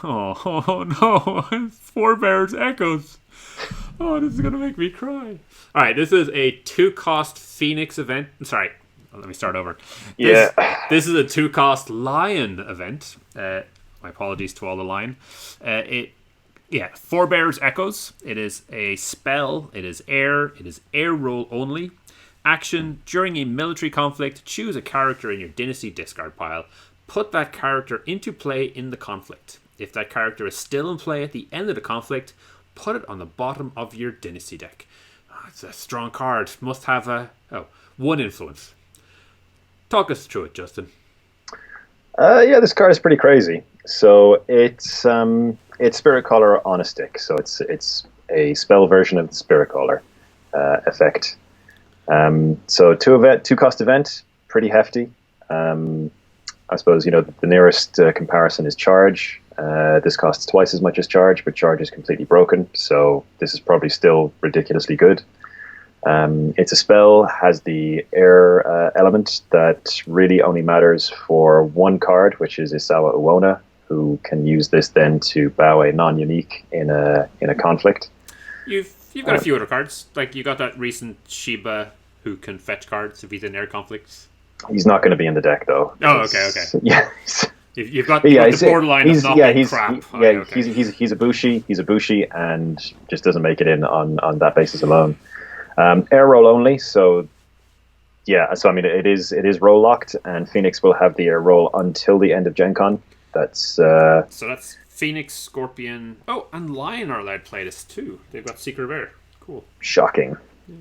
Oh no! Forebears echoes. Oh, this is gonna make me cry. All right, this is a 2-cost Phoenix event. Sorry, let me start over. Yeah. This is a 2-cost Lion event. My apologies to all the Lion. Forebears echoes. It is a spell. It is air. It is air roll only. Action: during a military conflict, choose a character in your Dynasty discard pile. Put that character into play in the conflict. If that character is still in play at the end of the conflict, put it on the bottom of your Dynasty deck. It's a strong card. Must have one influence. Talk us through it, Justin. Yeah, this card is pretty crazy. So it's Spirit Caller on a stick. So it's a spell version of the Spirit Caller effect. So 2-cost event, pretty hefty. I suppose the nearest comparison is Charge. This costs twice as much as Charge, but Charge is completely broken. So this is probably still ridiculously good. It's a spell, has the air element that really only matters for one card, which is Isawa Uona, who can use this then to bow a non-unique in a conflict. You've got a few other cards, like you got that recent Shiba who can fetch cards if he's in air conflicts. He's not going to be in the deck though. Oh, okay. Yeah. You've got the borderline of not being crap. He's a Bushi, and just doesn't make it in on that basis alone. Air roll only, so yeah. So I mean, it is roll locked, and Phoenix will have the air roll until the end of Gencon. So that's Phoenix, Scorpion. Oh, and Lion are allowed to play this too. They've got Secret Rare. Cool. Shocking. Yeah.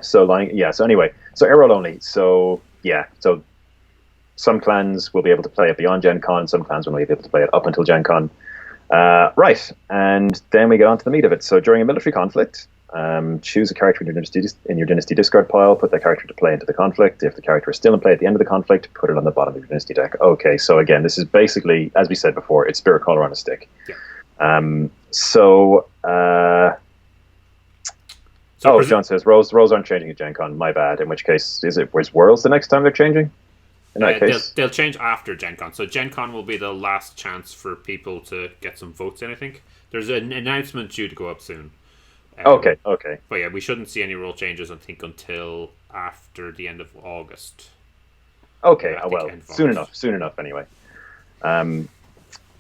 So Lion. Yeah. So anyway, so air roll only. So yeah. So some clans will be able to play it beyond Gen Con, some clans will only be able to play it up until Gen Con. Right, and then we get on to the meat of it. So during a military conflict, choose a character in your Dynasty discard pile, put that character to play into the conflict. If the character is still in play at the end of the conflict, put it on the bottom of your Dynasty deck. Okay, so again, this is basically, as we said before, it's Spirit Caller on a stick. Yeah. John says, rolls aren't changing at Gen Con, my bad. In which case, where's Worlds the next time they're changing? In that case? They'll change after Gen Con. So Gen Con will be the last chance for people to get some votes in, I think. There's an announcement due to go up soon. Okay. But yeah, we shouldn't see any rule changes, I think, until after the end of August. Okay, soon enough anyway.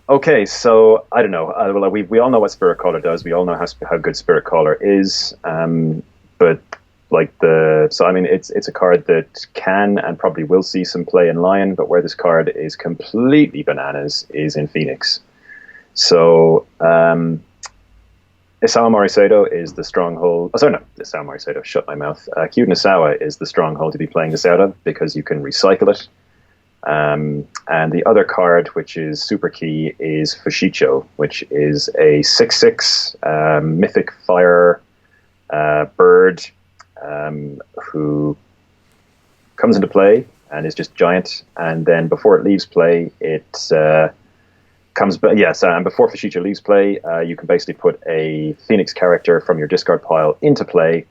Okay, so I don't know. We all know what Spirit Caller does. We all know how good Spirit Caller is. But it's a card that can and probably will see some play in Lion, but where this card is completely bananas is in Phoenix. So Isawa Morisato is the stronghold. Oh, sorry, no, Isawa Morisato. Shut my mouth. Kyuden Isawa is the stronghold to be playing this out of because you can recycle it. And the other card, which is super key, is Fushicho, which is a 6/6 mythic fire bird who comes into play and is just giant. And then before it leaves play, it comes. And before Fushicho leaves play, you can basically put a Phoenix character from your discard pile into play,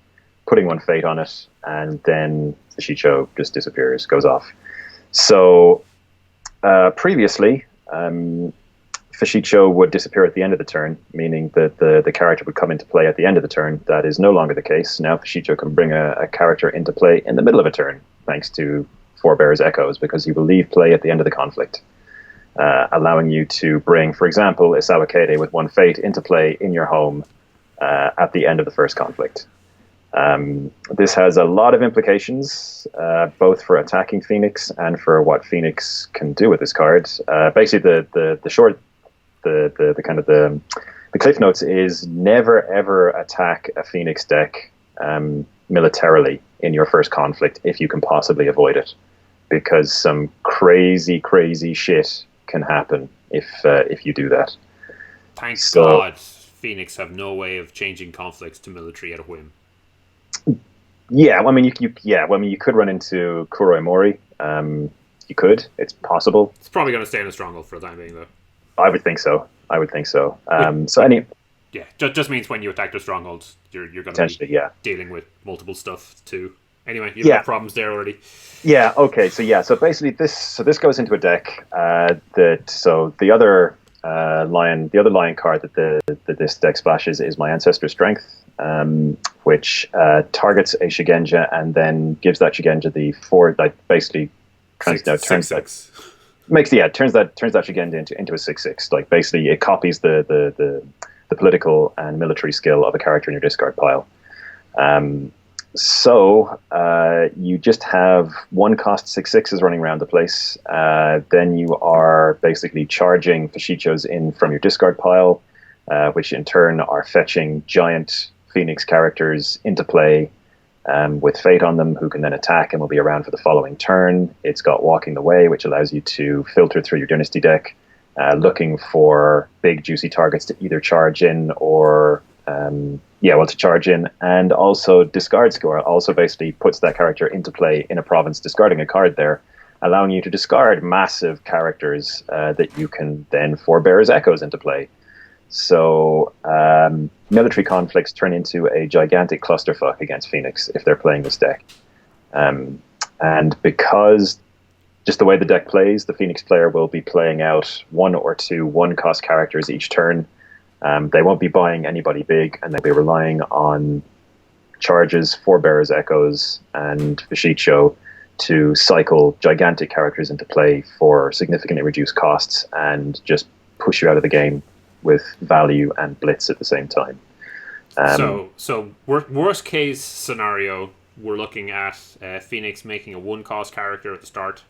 putting one fate on it, and then Fushicho just disappears, goes off. So previously, Fushicho would disappear at the end of the turn, meaning that the character would come into play at the end of the turn. That is no longer the case. Now Fushicho can bring a character into play in the middle of a turn, thanks to Forebears Echoes, because he will leave play at the end of the conflict, allowing you to bring, for example, Isawa Kade with one fate into play in your home at the end of the first conflict. This has a lot of implications, both for attacking Phoenix and for what Phoenix can do with this card. Basically, the cliff notes is never ever attack a Phoenix deck militarily in your first conflict if you can possibly avoid it, because some crazy shit can happen if you do that. Thank God, Phoenix have no way of changing conflicts to military at a whim. Yeah, you could run into Kuroi Mori. You could. It's possible. It's probably going to stay in a stronghold for the time being, though. I would think so. Just means when you attack the strongholds, you're going to be dealing with multiple stuff too. Anyway, you've got problems there already. Yeah. Okay. So basically, this goes into a deck the other lion card that this deck splashes is my Ancestor Strength, which targets a Shigenja and then gives that Shigenja the 4, like basically turns that Shigenja into a 6/6. Like basically, it copies the political and military skill of a character in your discard pile. So you just have 1-cost 6/6s running around the place. Then you are basically charging Fashichos in from your discard pile, which in turn are fetching giant Phoenix characters into play with Fate on them, who can then attack and will be around for the following turn. It's got Walking the Way, which allows you to filter through your Dynasty deck, looking for big juicy targets to either charge in or to charge in, and also Discard Score also basically puts that character into play in a province, discarding a card there, allowing you to discard massive characters that you can then forbear as echoes into play. So military conflicts turn into a gigantic clusterfuck against Phoenix if they're playing this deck. And because just the way the deck plays, the Phoenix player will be playing out 1 or 2 1-cost characters each turn. They won't be buying anybody big, and they'll be relying on charges, Forebearers, Echoes, and Fashicho to cycle gigantic characters into play for significantly reduced costs and just push you out of the game with value and blitz at the same time. So worst case scenario, we're looking at Phoenix making a 1-cost character at the start,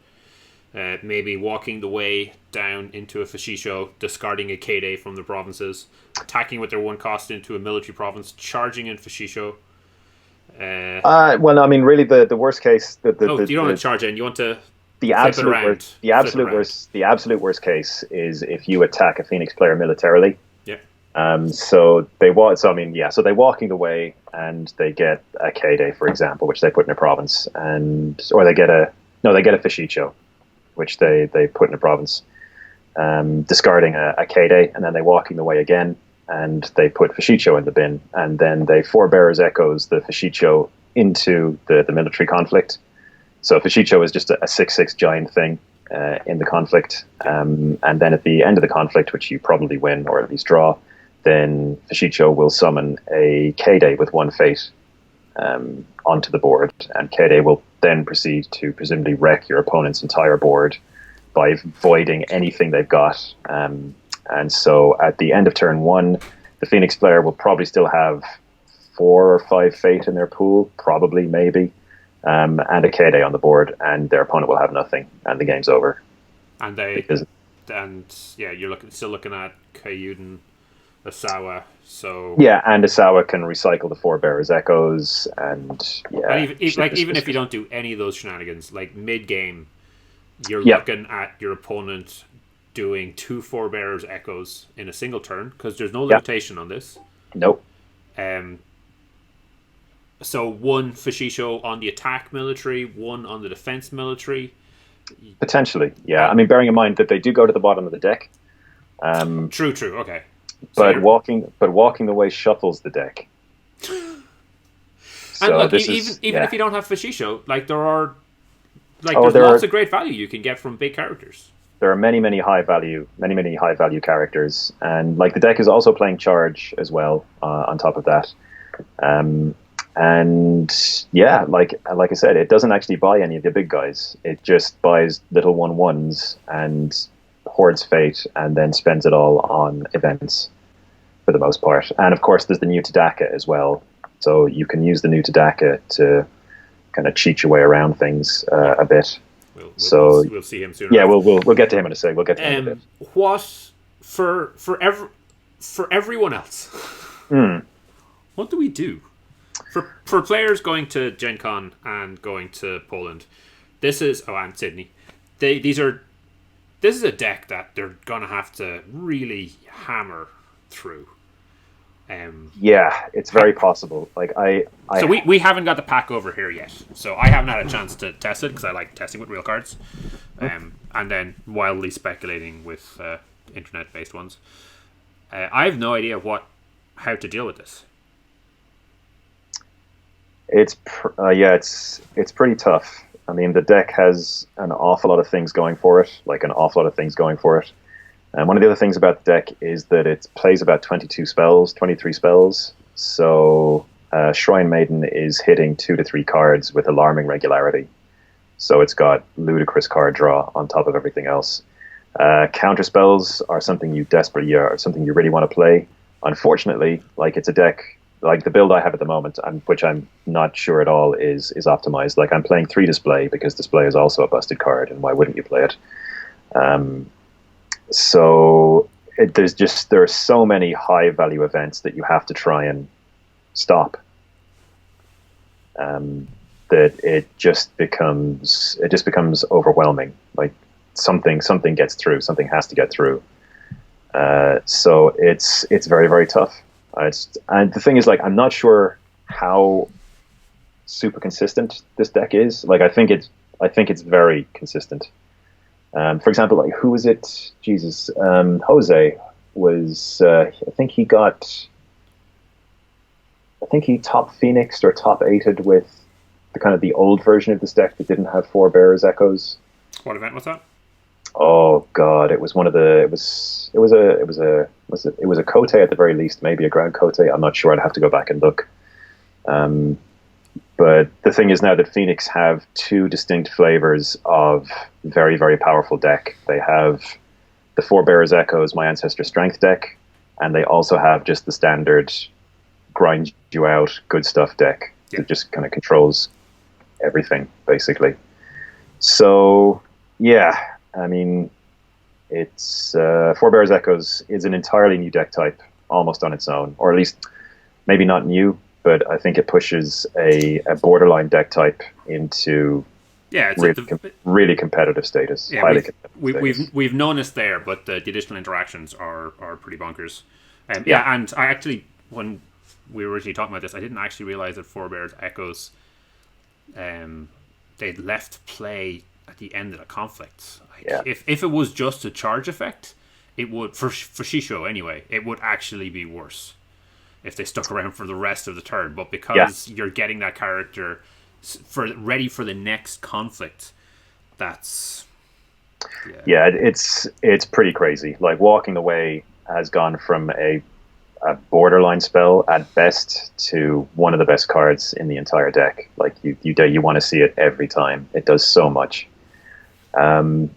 maybe Walking the Way down into a Fashicho, discarding a K-Day from the provinces, attacking with their 1-cost into a military province, charging in Fashicho. Well, I mean, really, the worst case. You don't want to charge in. You want to the absolute worst case is if you attack a Phoenix player militarily. Yeah. So they Walking the Way and they get a K-Day, for example, which they put in a province, or they get a Fashicho, which they put in a province, discarding a K-Day, and then they Walking the Way again, and they put Fashicho in the bin, and then they Forebearers Echoes the Fashicho into the military conflict. So Fashicho is just a 6/6 giant thing in the conflict, and then at the end of the conflict, which you probably win or at least draw, then Fashicho will summon a K-Day with 1 Fate onto the board, and K-Day will then proceed to presumably wreck your opponent's entire board by voiding anything they've got. And so at the end of turn 1, the Phoenix player will probably still have 4 or 5 Fate in their pool, probably, maybe, and a K-Day on the board, and their opponent will have nothing, and the game's over. And you're still looking at Kyuden, Asawa. So and Asawa can recycle the Forebearers Echoes, and even if you don't do any of those shenanigans, like mid game, you're looking at your opponent doing 2 Forebearers Echoes in a single turn, because there's no limitation on this. Nope. So 1 Fashicho on the attack military, 1 on the defense military. Potentially, yeah. I mean, bearing in mind that they do go to the bottom of the deck. True. Okay. But Walking the Way shuffles the deck. And look, even if you don't have Fashicho, there's lots of great value you can get from big characters. There are many high value characters, and the deck is also playing charge as well on top of that. Like I said, it doesn't actually buy any of the big guys. It just buys little 1/1s and hoards Fate, and then spends it all on events for the most part. And of course, there's the new Tadaka as well, so you can use the new Tadaka to kind of cheat your way around things a bit. We'll see him soon. Yeah, we'll get to him in a sec. We'll get to him in a bit. What for everyone else? What do we do for players going to Gencon and going to Poland? And Sydney. This is a deck that they're gonna have to really hammer through. It's very possible. So we haven't got the pack over here yet, so I haven't had a chance to test it because I like testing with real cards, and then wildly speculating with internet-based ones. I have no idea how to deal with this. It's pretty tough. I mean, the deck has an awful lot of things going for it, like an awful lot of things going for it. And one of the other things about the deck is that it plays about 22 spells, 23 spells. So Shrine Maiden is hitting 2 to 3 cards with alarming regularity. So it's got ludicrous card draw on top of everything else. Counter spells are something something you really want to play. Unfortunately, like it's a deck like the build I have at the moment, which I'm not sure at all is optimized. Like I'm playing 3 display because display is also a busted card, and why wouldn't you play it? So there are so many high value events that you have to try and stop. That it just becomes overwhelming. Like something gets through, something has to get through. So it's very, very tough. And the thing is, like, I'm not sure how super consistent this deck is. Like, I think it's very consistent. For example, like, who was it? Jesus, Jose was. I think he top phoenixed or top 8'd with the kind of the old version of this deck that didn't have 4 Bearers Echoes. What event was that? Oh God, it was one of the. It was a Kote at the very least, maybe a Ground Kote. I'm not sure. I'd have to go back and look. But the thing is now that Phoenix have 2 distinct flavors of very, very powerful deck. They have the 4 Bearers Echoes, My Ancestor Strength deck, and they also have just the standard grind you out good stuff deck that just kind of controls everything basically. So yeah, I mean, it's 4 Bearers Echoes is an entirely new deck type, almost on its own, or at least maybe not new, but I think it pushes a borderline deck type into really competitive status. Yeah, highly we've noticed there, but the additional interactions are pretty bonkers. And I actually, when we were originally talking about this, I didn't actually realize that 4 Bearers Echoes, they'd left play at the end of the conflict. If it was just a charge effect, it would, for Shisho anyway, it would actually be worse if they stuck around for the rest of the turn. But because you're getting that character ready for the next conflict, that's it's pretty crazy. Like Walking Away has gone from a borderline spell at best to one of the best cards in the entire deck. Like you want to see it every time. It does so much. And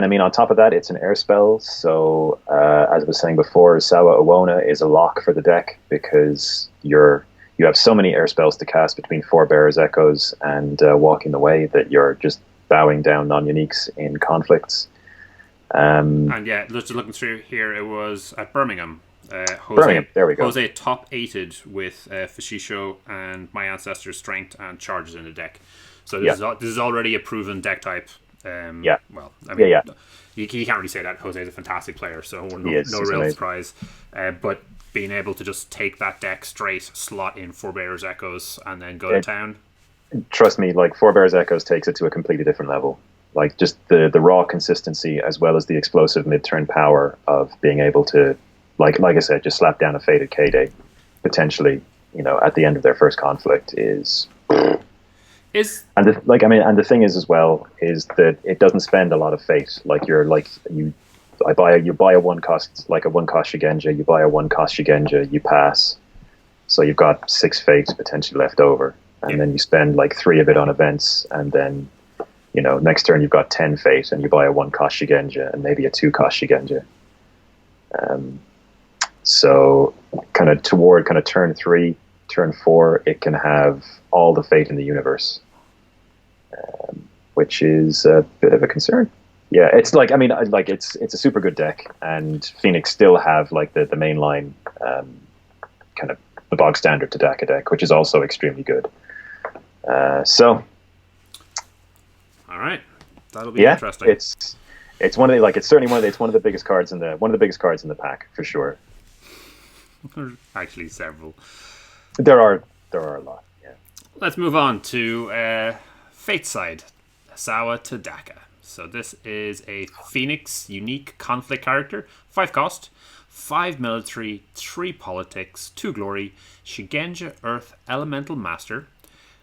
I mean, on top of that, it's an air spell. So as I was saying before, Sawa Owona is a lock for the deck because you have so many air spells to cast between 4 Bearers Echoes and Walking Away that you're just bowing down non-uniques in conflicts. And just looking through here, it was at Birmingham. Birmingham, there we go. Jose top 8'd with Fashisho and My Ancestor's Strength and charges in the deck. So this is already a proven deck type. Well, I mean, you can't really say that. Jose's a fantastic player, so no real surprise. But being able to just take that deck straight, slot in 4 Bearers Echoes, and then go to town. Trust me, like 4 Bearers Echoes takes it to a completely different level. Like just the raw consistency as well as the explosive mid-turn power of being able to, like I said, just slap down a Fated K-Day, potentially, at the end of their first conflict is. And the thing is as well is that it doesn't spend a lot of fate. Like you buy a 1 cost, like a 1 cost Shigenja, you buy a 1 cost Shigenja, you pass, so you've got 6 fate potentially left over, and then you spend like 3 of it on events, and then next turn you've got 10 fate, and you buy a 1 cost Shigenja and maybe a 2 cost Shigenja. So kind of toward turn 3, turn 4, it can have all the fate in the universe, which is a bit of a concern. Yeah, it's like, I mean, like it's a super good deck, and Phoenix still have like the mainline kind of the bog standard Tadaka deck, which is also extremely good. So, all right, that'll be interesting. It's one of the, it's certainly one of the biggest cards in the pack for sure. There's actually several. There are a lot. Yeah. Let's move on to Fate side, Sawa Tadaka. So this is a Phoenix unique conflict character, 5 cost, 5 military, 3 politics, 2 glory, Shigenja Earth Elemental Master.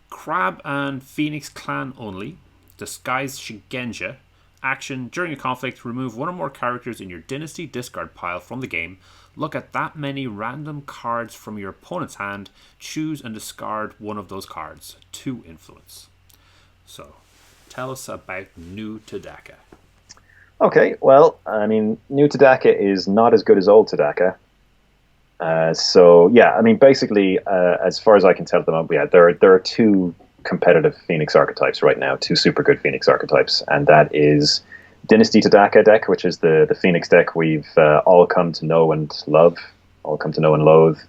Crab and Phoenix clan only. Disguised Shigenja. Action, during a conflict, remove one or more characters in your Dynasty discard pile from the game. Look at that many random cards from your opponent's hand. Choose and discard one of those cards. 2 influence. So, tell us about New Tadaka. Okay, well, I mean, New Tadaka is not as good as Old Tadaka. So, yeah, I mean, basically, as far as I can tell at the moment, yeah, there are 2 competitive Phoenix archetypes right now, 2 super good Phoenix archetypes, and that is Dynasty Tadaka deck, which is the Phoenix deck we've all come to know and love, all come to know and loathe.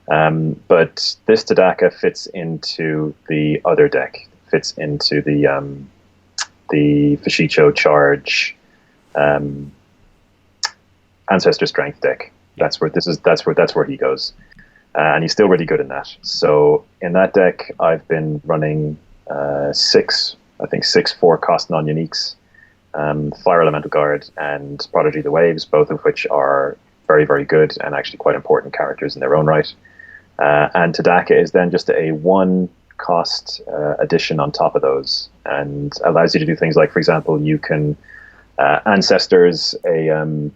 But this Tadaka fits into the other deck, fits into the Fashicho Charge Ancestor Strength deck. That's where he goes. And he's still really good in that. So in that deck, I've been running 6 4-cost non-uniques, Fire Elemental Guard and Prodigy the Waves, both of which are very, very good and actually quite important characters in their own right. And Tadaka is then just a 1-cost addition on top of those, and allows you to do things like, for example, you can Ancestors so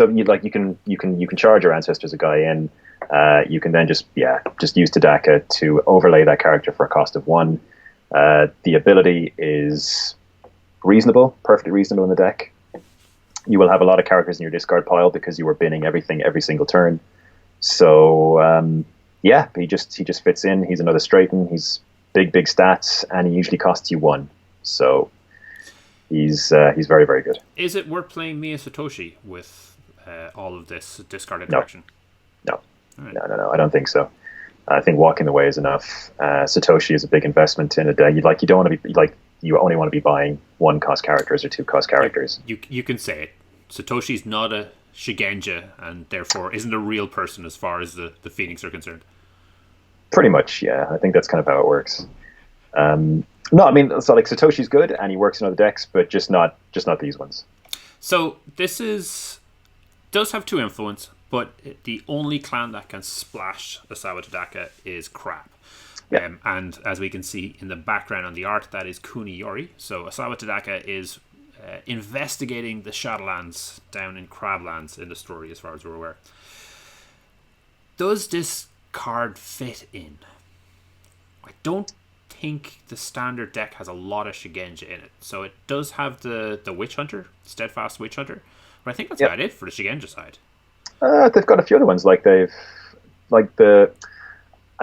you can charge your Ancestors a guy in. You can then just use Tadaka to overlay that character for a cost of 1. The ability is reasonable, perfectly reasonable in the deck. You will have a lot of characters in your discard pile because you are binning everything every single turn. So he just fits in. He's another Straighten. He's big stats, and he usually costs you 1. So he's very, very good. Is it worth playing Mia Satoshi with all of this discarded action? No. Right. No. I don't think so. I think Walking the Way is enough. Satoshi is a big investment in a deck. You only want to be buying 1-cost characters or 2-cost characters. You can say it. Satoshi's not a Shigenja, and therefore isn't a real person as far as the Phoenix are concerned. Pretty much, yeah. I think that's kind of how it works. No, I mean, so like Satoshi's good and he works in other decks, but just not these ones. So this does have 2 influence, but the only clan that can splash Asawa Tadaka is Crab. Yeah. And as we can see in the background on the art, that is Kuniyori. So Asawa Tadaka is investigating the Shadowlands down in Crablands in the story, as far as we're aware. Does this card fit in? I don't think the standard deck has a lot of Shigenja in it, so it does have the Witch Hunter, Steadfast Witch Hunter, but I think that's about it for the Shigenja side. They've got a few other ones, I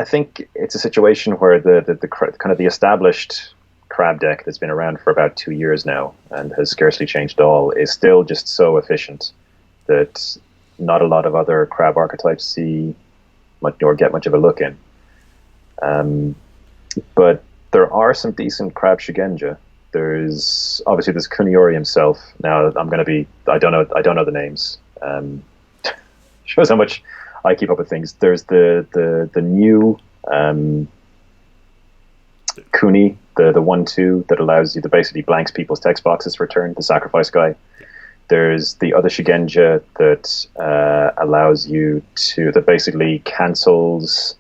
think it's a situation where the kind of the established Crab deck that's been around for about 2 years now and has scarcely changed at all is still just so efficient that not a lot of other Crab archetypes see much or get much of a look in. But there are some decent Crab Shigenja. There's Kuniyori himself. Now I don't know the names. Shows how much I keep up with things. There's the new Kuni, the 1/2 that allows you to basically blanks people's text boxes for turn, the sacrifice guy. There's the other Shigenja that allows you that basically cancels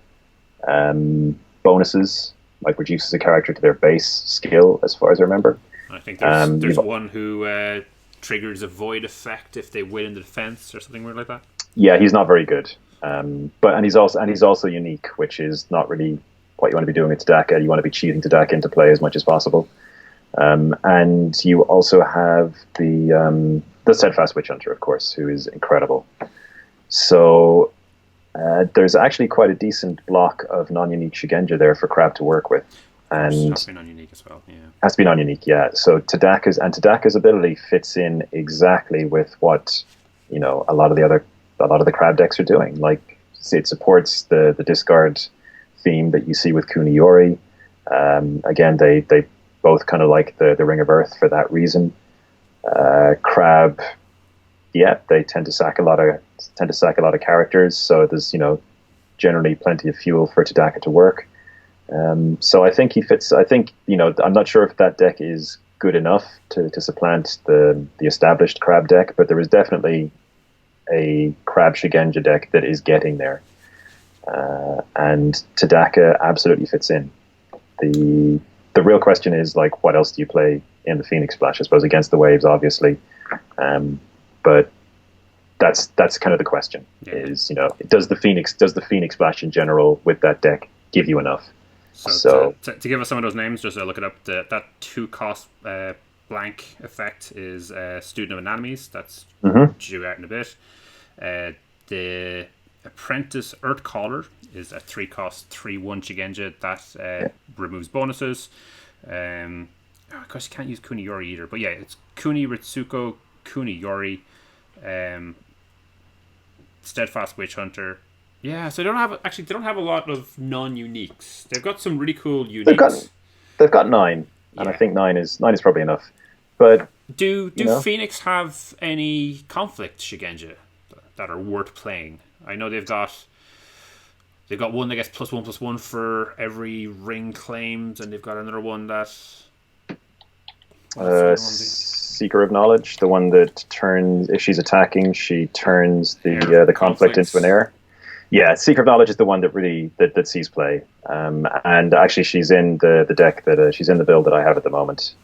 bonuses, like reduces a character to their base skill, as far as I remember. I think there's one who triggers a void effect if they win in the defense or something weird like that. Yeah, he's not very good. But he's also unique, which is not really what you want to be doing with Tadaka. You want to be cheating Tadaka into play as much as possible. And you also have the Steadfast Witch Hunter, of course, who is incredible. So there's actually quite a decent block of non-unique Shigenja there for Crab to work with. And has to be non-unique as well, yeah. Has to be non-unique, yeah. So Tadaka's ability fits in exactly with what a lot of the Crab decks are doing. Like, it supports the discard theme that you see with Kuniyori. Again, they both kind of like the Ring of Earth for that reason. Crab, they tend to sack a lot of characters, so there's generally plenty of fuel for Tadaka to work. So I think he fits. I think I'm not sure if that deck is good enough to supplant the established Crab deck, but there is definitely a Crab Shigenja deck that is getting there. and Tadaka absolutely fits in. The real question is, like, what else do you play in the Phoenix Splash? I suppose against the waves, obviously, but that's kind of the question. Yeah. Is, does the Phoenix Splash in general with that deck give you enough? So to give us some of those names, just to look it up, that 2-cost blank effect is Student of Anatomies. That's due out in a bit. The Apprentice Earth Caller is a 3-cost 3/1 Shigenja that removes bonuses. Of course, you can't use Kuni Yori either, but yeah, it's Kuni Ritsuko, Kuni Yori, Steadfast Witch Hunter. Yeah, so they don't have a lot of non-uniques. They've got some really cool uniques. They've got 9, and I think 9 is probably enough. But do Phoenix have any conflict Shigenja that are worth playing? I know they've got one that gets +1/+1 for every ring claimed, and they've got another one that Seeker of Knowledge, the one that turns, if she's attacking, she turns the conflict into an air. Yeah, Seeker of Knowledge is the one that really that sees play, and actually she's in the deck that she's in the build that I have at the moment,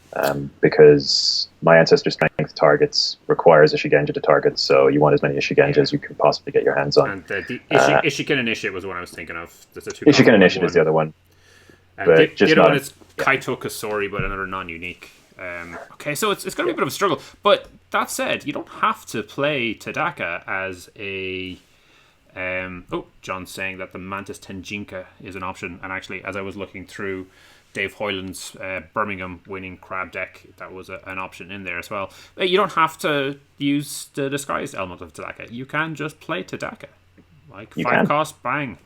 because my Ancestor Strength targets requires a Shigenja to target, so you want as many Shigenja as you can possibly get your hands on. And the Ishiken Initiate was the one I was thinking of. Ishiken Initiate is the other one. But the other one is Kaito Kasori, but another non-unique. Okay, so it's going to be a bit of a struggle. But that said, you don't have to play Tadaka as a... John's saying that the Mantis Tenjinka is an option. And actually, as I was looking through Dave Hoyland's Birmingham winning crab deck, that was an option in there as well. You don't have to use the disguised element of Tadaka. You can just play Tadaka. Like 5 cost, bang.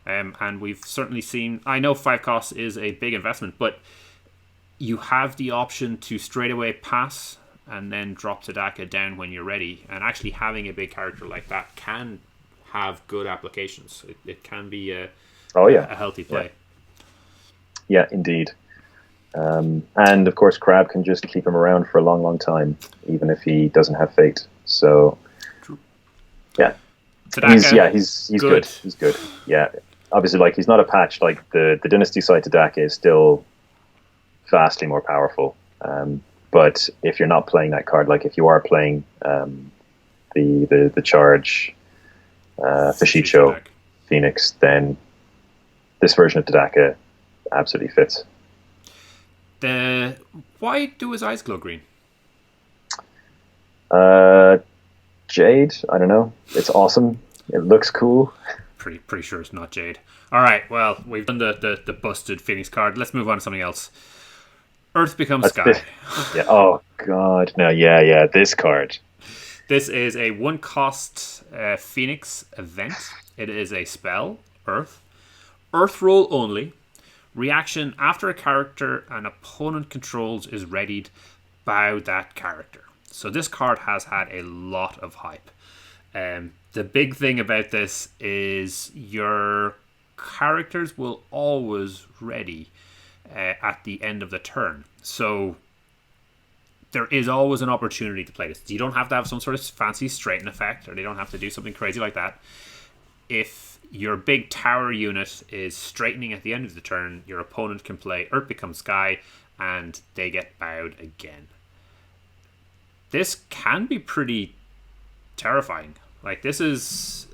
And we've certainly seen... I know 5 costs is a big investment, but you have the option to straight away pass and then drop Tadaka down when you're ready. And actually having a big character like that can have good applications. It can be a healthy play. Yeah, indeed. And of course, Crab can just keep him around for a long, long time, even if he doesn't have fate. So, yeah. Tadaka, he's good. He's good. Yeah, obviously, like, he's not a patch. Like the Dynasty side Tadaka is still vastly more powerful. But if you're not playing that card, like if you are playing the charge Fashicho Phoenix, then this version of Tadaka absolutely fits. Why do his eyes glow green? Jade, I don't know. It's awesome. It looks cool. Pretty sure it's not Jade. All right, well, we've done the busted Phoenix card. Let's move on to something else. Earth becomes Sky. Yeah. Oh God. No. Yeah. This card. This is a 1-cost Phoenix event. It is a spell. Earth roll only. Reaction: after a character an opponent controls is readied, bow that character. So this card has had a lot of hype. The big thing about this is your characters will always ready at the end of the turn. So there is always an opportunity to play this. You don't have to have some sort of fancy straighten effect, or they don't have to do something crazy like that. If your big tower unit is straightening at the end of the turn, your opponent can play Earth becomes Sky, and they get bowed again. This can be pretty terrifying. Like, this is...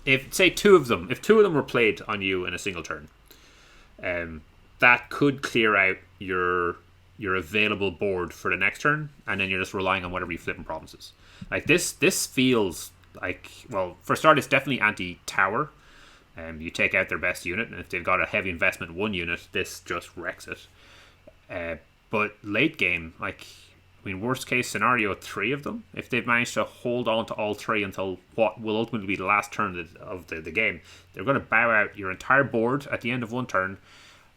If two of them were played on you in a single turn, that could clear out your available board for the next turn, and then you're just relying on whatever you flip in provinces. Like, this feels like, well, for a start, it's definitely anti-tower. You take out their best unit, and if they've got a heavy investment one unit, this just wrecks it. But late game, like, I mean, worst case scenario, 3 of them, if they've managed to hold on to all 3 until what will ultimately be the last turn of the game, they're going to bow out your entire board at the end of one turn,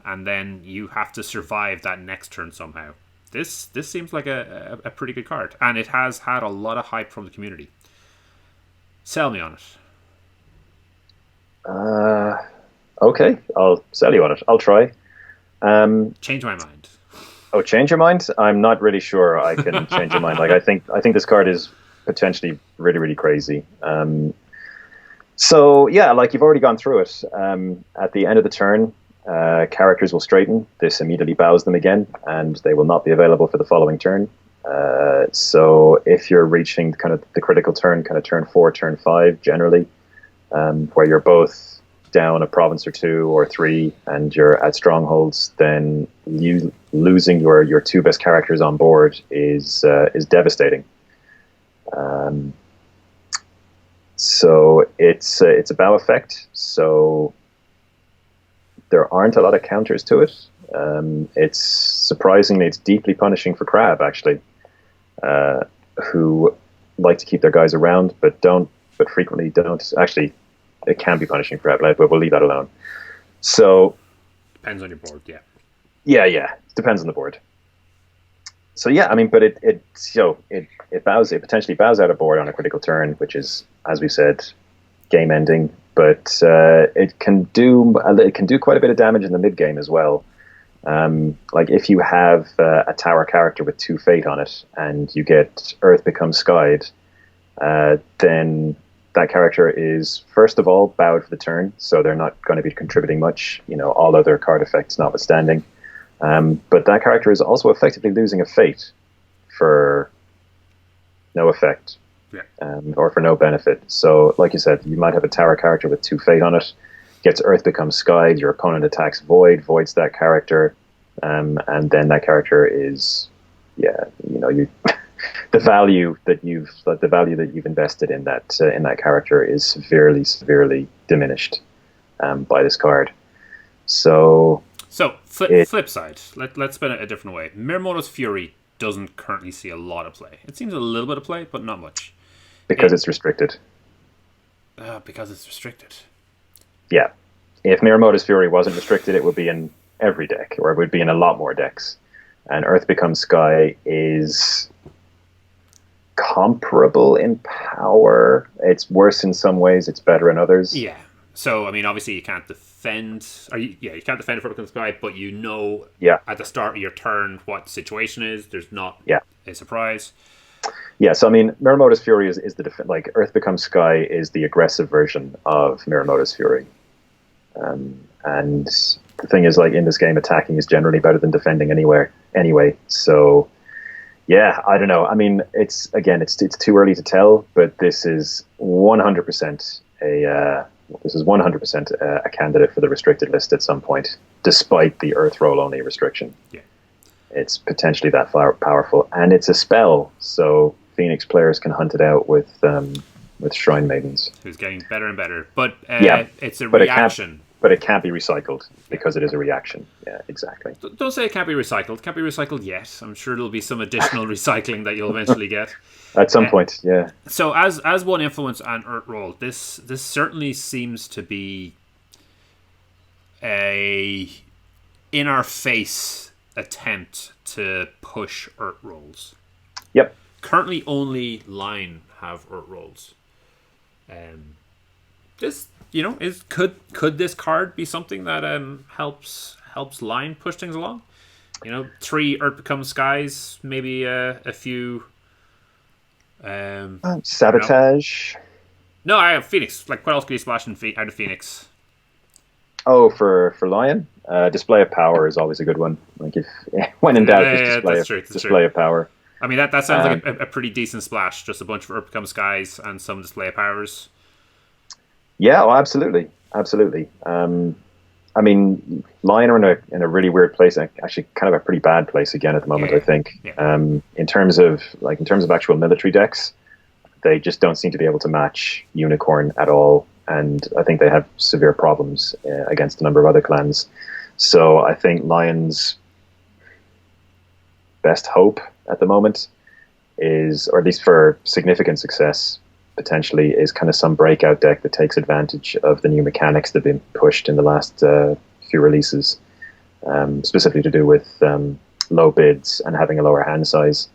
and then you have to survive that next turn somehow. This seems like a pretty good card, and it has had a lot of hype from the community. Sell me on it. Okay, I'll sell you on it. I'll try. Change my mind. Oh, change your mind? I'm not really sure I can change your mind. Like, I think this card is potentially really, really crazy. So yeah, like you've already gone through it. At the end of the turn, characters will straighten. This immediately bows them again, and they will not be available for the following turn. So if you're reaching kind of the critical turn, kind of turn 4, turn 5, generally, where you're both down a province or 2 or 3, and you're at strongholds, then you losing your 2 best characters on board is devastating. So it's a bow effect. So there aren't a lot of counters to it. It's deeply punishing for Crab, actually, who like to keep their guys around, but frequently don't. Actually, it can be punishing for Crab, but we'll leave that alone. So depends on your board, yeah. Yeah, it depends on the board. So yeah, I mean, but it potentially bows out a board on a critical turn, which is, as we said, game ending. But it can do quite a bit of damage in the mid game as well. Like if you have a tower character with 2 fate on it, and you get Earth becomes Skied, then that character is first of all bowed for the turn, so they're not going to be contributing much. All other card effects notwithstanding. But that character is also effectively losing a fate for no effect, or for no benefit. So, like you said, you might have a tower character with 2 fate on it, gets Earth becomes Skied, your opponent attacks voids that character, and then that character is, the value that you've invested in that character is severely diminished by this card. So flip side. Let's spin it a different way. Mirumoto's Fury doesn't currently see a lot of play. It seems a little bit of play, but not much. Because it's restricted. Because it's restricted. Yeah. If Mirumoto's Fury wasn't restricted, it would be in every deck, or it would be in a lot more decks. And Earth Becomes Sky is comparable in power. It's worse in some ways, it's better in others. Yeah. So, I mean, obviously you can't defend... you can't defend Earth Becomes Sky, but at the start of your turn what the situation is. There's not a surprise. Yeah, so I mean, Mirumoto's Fury is the Earth Becomes Sky is the aggressive version of Mirumoto's Fury. And the thing is, like, in this game, attacking is generally better than defending anyway. So, yeah, I don't know. I mean, it's too early to tell, but this is 100% a candidate for the restricted list at some point, despite the Earth roll only restriction. Yeah. It's potentially that powerful, and it's a spell, so Phoenix players can hunt it out with Shrine Maidens. Who's getting better and better, but it's a reaction. But it can't be recycled because it is a reaction. Yeah, exactly. Don't say it can't be recycled. It can't be recycled yet. I'm sure there'll be some additional recycling that you'll eventually get. At some point, yeah. So as one influence and Earth roll, this certainly seems to be a in-our-face attempt to push Earth rolls. Yep. Currently, only Line have Earth rolls. Could this card be something that helps Line push things along? 3 Earth Becomes Skies, maybe a few. Sabotage. No, I have Phoenix. Like, what else could you splash out of Phoenix? Oh, for Lion, Display of Power is always a good one. Like, if when in doubt, just display of Power. I mean, that sounds like a pretty decent splash. Just a bunch of Earth Becomes Skies and some Display of Powers. Yeah, oh, absolutely. I mean, Lion are in a really weird place. Actually, kind of a pretty bad place again at the moment. I think. Yeah. In terms of actual military decks, they just don't seem to be able to match Unicorn at all, and I think they have severe problems against a number of other clans. So I think Lion's best hope at the moment is, or at least for significant success, potentially, is kind of some breakout deck that takes advantage of the new mechanics that have been pushed in the last few releases, specifically to do with low bids and having a lower hand size.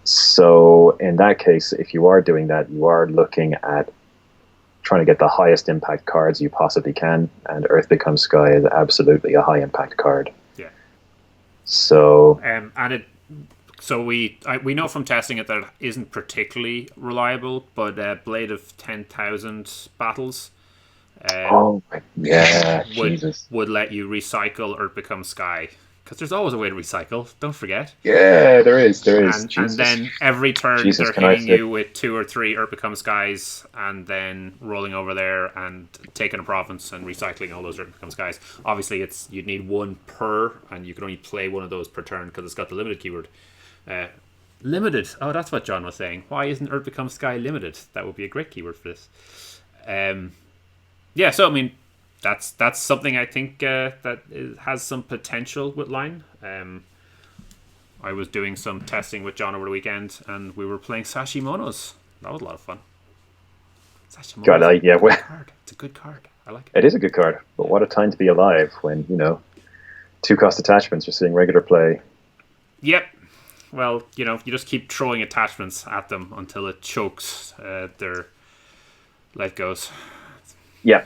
So in that case, if you are doing that, you are looking at trying to get the highest impact cards you possibly can, and Earth Becomes Sky is absolutely a high impact card. Yeah. So and it So we know from testing it that it isn't particularly reliable, but Blade of 10,000 Battles yeah, would Jesus. would let you recycle Earth Becomes Sky. Because there's always a way to recycle, don't forget. Yeah, there is. And Jesus. then every turn Jesus, they're can I hitting say- you with 2 or 3 Earth Become Skies and then rolling over there and taking a province and recycling all those Earth Become Skies. Obviously, you'd need 1 per, and you can only play 1 of those per turn because it's got the limited keyword. Limited. Oh, that's what John was saying. Why isn't Earth Become Sky limited? That would be a great keyword for this. Yeah, so I mean, that's something I think has some potential with Line. I was doing some testing with John over the weekend, and we were playing Sashimonos. That was a lot of fun. Sashimonos card. It's a good card. I like it. It is a good card, but what a time to be alive when 2-cost attachments are seeing regular play. Yep. Well, you just keep throwing attachments at them until it chokes their life goes. Yeah.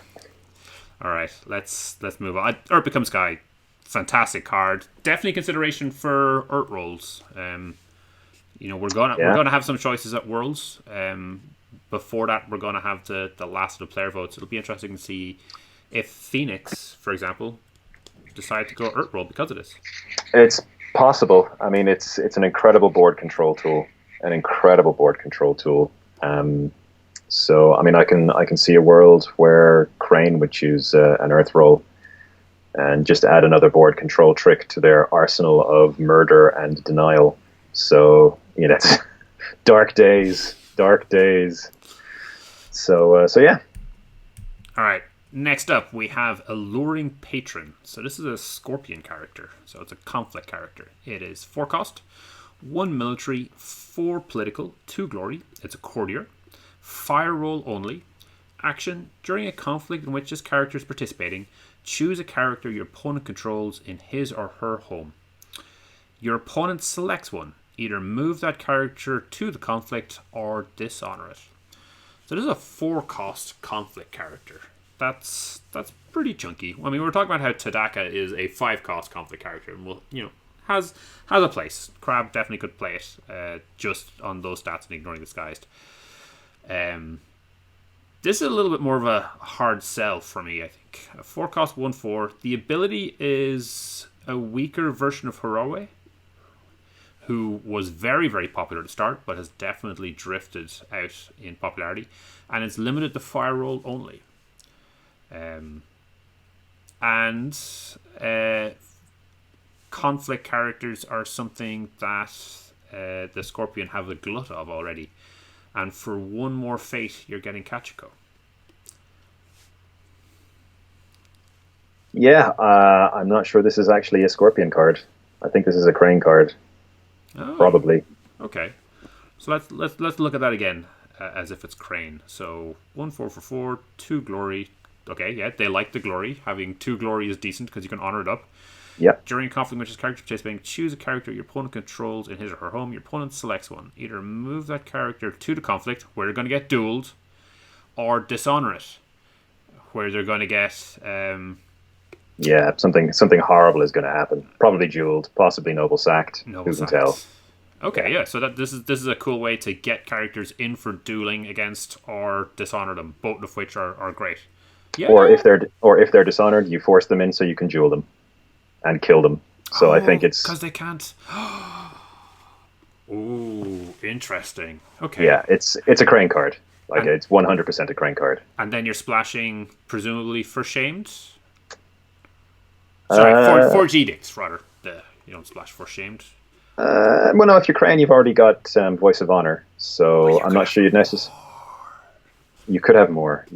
All right, let's move on. Earth Becomes Sky, fantastic card. Definitely consideration for Earth rolls. We're gonna have some choices at Worlds. Before that, we're gonna have the last of the player votes. It'll be interesting to see if Phoenix, for example, decide to go Earth roll because of this. It's possible. I mean, it's an incredible board control tool. So, I mean, I can see a world where Crane would choose an Earth roll and just add another board control trick to their arsenal of murder and denial. So, it's dark days. So yeah. All right. Next up, we have Alluring Patron. So this is a Scorpion character. So it's a conflict character. It is 4 cost, 1 military, 4 political, 2 glory. It's a courtier. Fire roll only. Action: during a conflict in which this character is participating, choose a character your opponent controls in his or her home. Your opponent selects one. Either move that character to the conflict or dishonor it. So this is a 4 cost conflict character. That's pretty chunky. I mean, we're talking about how Tadaka is a 5 cost conflict character, and has a place. Crab definitely could play it just on those stats and ignoring Disguised. This is a little bit more of a hard sell for me, I think. A 4 cost 1/4. The ability is a weaker version of Hiroe, who was very, very popular at the start, but has definitely drifted out in popularity, and it's limited to fire roll only. Conflict characters are something that the Scorpion have a glut of already. And for 1 more fate, you're getting Kachiko. Yeah, I'm not sure this is actually a Scorpion card. I think this is a Crane card. Oh, probably. Okay, so let's look at that again as if it's Crane. So 1 4 for 4, 2 glory. Okay, yeah, they like the glory. Having 2 glory is decent because you can honor it up. Yeah. During a conflict in which his character participating, choose a character your opponent controls in his or her home. Your opponent selects one. Either move that character to the conflict, where they're going to get dueled, or dishonor it, where they're going to get... yeah, something horrible is going to happen. Probably dueled, possibly noble sacked. Who can tell? Okay, yeah. So this is a cool way to get characters in for dueling against or dishonor them, both of which are great. Yeah. Or if they're dishonored, you force them in so you can duel them and kill them. So I think it's because they can't. Ooh, interesting. Okay. Yeah, it's a Crane card. It's 100% a Crane card. And then you're splashing presumably for shamed. Sorry, Forged Edicts, rather. You don't splash for shamed. Well, no, if you're Crane, you've already got Voice of Honor, so I'm not sure you'd necessarily... You could have more.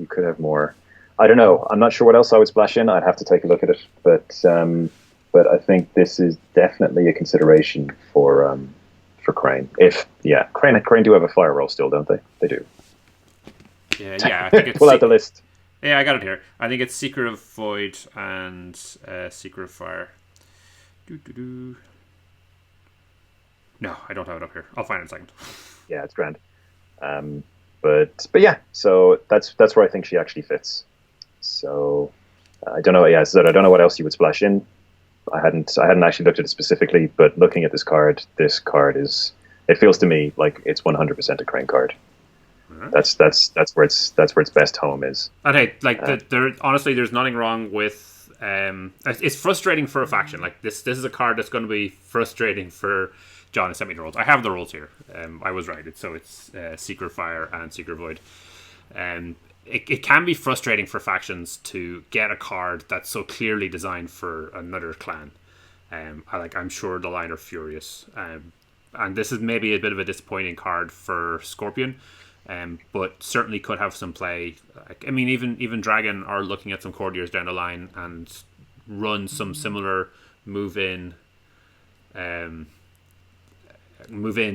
I don't know. I'm not sure what else I would splash in. I'd have to take a look at it. But I think this is definitely a consideration for Crane. Crane do have a fire roll still, don't they? They do. Yeah. I think it's pull out the list. Yeah, I got it here. I think it's Secret of Void and Secret of Fire. No, I don't have it up here. I'll find it in a second. Yeah, it's grand. But yeah, so that's where I think she actually fits. So I don't know. Yeah, so I don't know what else you would splash in. I hadn't actually looked at it specifically, but looking at this card is, it feels to me like it's 100% a Crane card. That's where its best home is. And hey, like there honestly, there's nothing wrong with. It's frustrating for a faction. Like this is a card that's going to be frustrating for John. Has sent me the rules. I have the rules here. I was right. It's Secret Fire and Secret Void. It can be frustrating for factions to get a card that's so clearly designed for another clan. I'm sure the line are furious. And this is maybe a bit of a disappointing card for Scorpion. But certainly could have some play. I mean, even Dragon are looking at some courtiers down the line and run some similar move in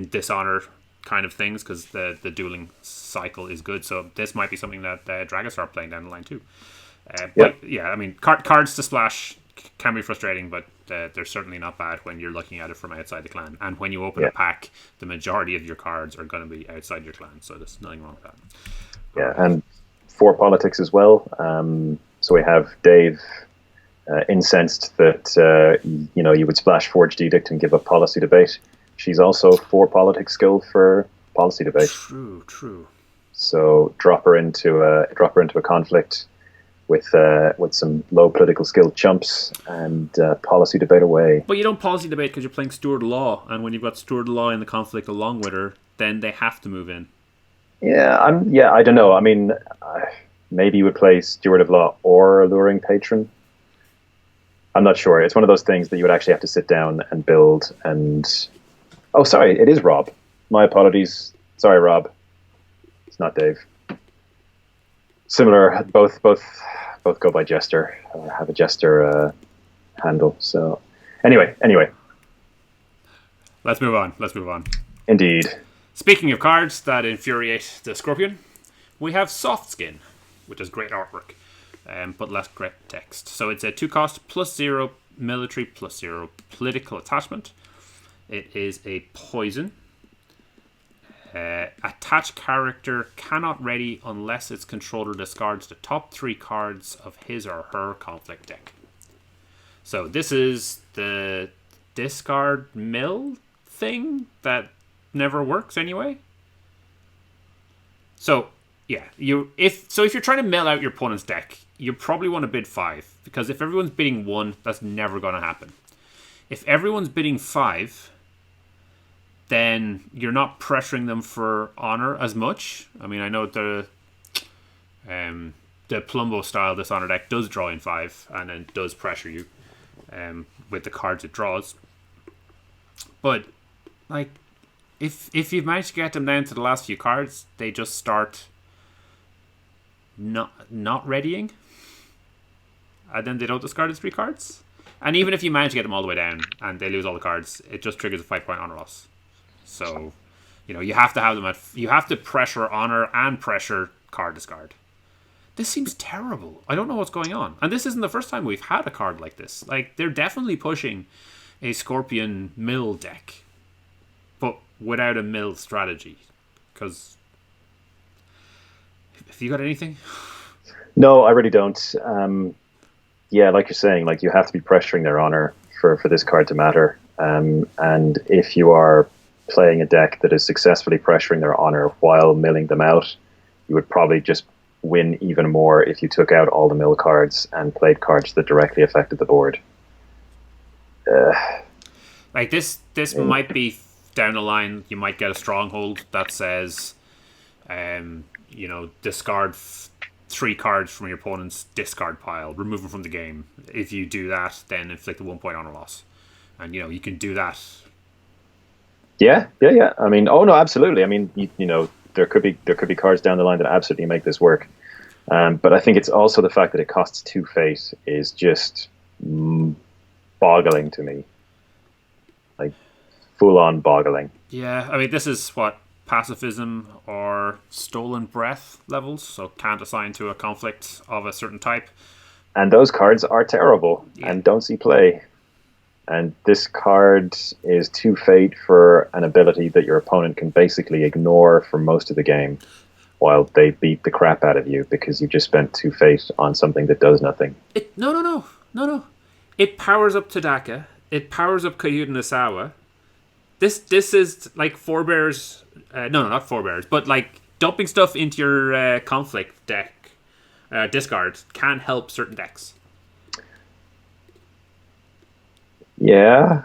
dishonor kind of things, because the dueling cycle is good. So this might be something that Dragon start playing down the line too. But yeah, I mean, cards to splash can be frustrating, but they're certainly not bad when you're looking at it from outside the clan. And when you open a pack, the majority of your cards are going to be outside your clan, so there's nothing wrong with that. Yeah, and for politics as well. So we have Dave incensed that you would splash Forged Edict and give up policy debate. She's also for politics skill for policy debate. True. So drop her into a conflict with some low political skill chumps and policy debate away. But you don't policy debate because you're playing Steward of Law, and when you've got Steward of Law in the conflict along with her, then they have to move in. Yeah, I don't know. I mean, maybe you would play Steward of Law or Alluring Patron. I'm not sure. It's one of those things that you would actually have to sit down and build. And oh, sorry, it is Rob. My apologies. Sorry, Rob. It's not Dave. Similar, both go by Jester. Have a Jester handle. So anyway, let's move on. Indeed. Speaking of cards that infuriate the Scorpion, we have Soft Skin, which is great artwork, but less great text. So it's a 2-cost +0 military +0 political attachment. It is a poison. Attached character cannot ready unless its controller discards the top 3 cards of his or her conflict deck. So this is the discard mill thing that never works anyway. So yeah, if you're trying to mill out your opponent's deck, you probably want to bid 5, because if everyone's bidding 1, that's never going to happen. If everyone's bidding 5, then you're not pressuring them for honor as much. I mean, I know the Plumbo style Dishonor deck does draw in 5 and then does pressure you with the cards it draws. But like, if you've managed to get them down to the last few cards, they just start not readying, and then they don't discard the 3 cards. And even if you manage to get them all the way down and they lose all the cards, it just triggers a 5-point honor loss. So, you have to have them you have to pressure honor and pressure card discard. This seems terrible. I don't know what's going on. And this isn't the first time we've had a card like this. Like, they're definitely pushing a Scorpion mill deck, but without a mill strategy. Because, have you got anything? No, I really don't. Yeah, like you're saying, like, you have to be pressuring their honor for this card to matter. And if you are playing a deck that is successfully pressuring their honor while milling them out, you would probably just win even more if you took out all the mill cards and played cards that directly affected the board. Like this might be down the line. You might get a stronghold that says, discard 3 cards from your opponent's discard pile, remove them from the game. If you do that, then inflict a 1-point honor loss. And you can do that. Yeah. I mean, oh no, absolutely. I mean, there could be cards down the line that absolutely make this work. But I think it's also the fact that it costs 2 fate is just boggling to me. Like, full on boggling. Yeah, I mean, this is what pacifism or stolen breath levels, so can't assign to a conflict of a certain type. And those cards are terrible and don't see play. And this card is 2 fate for an ability that your opponent can basically ignore for most of the game while they beat the crap out of you because you just spent 2 fate on something that does nothing. No. It powers up Tadaka. It powers up Kyuden Asawa. This is like forebears. No, not forebears, but like dumping stuff into your conflict deck discard can help certain decks. Yeah,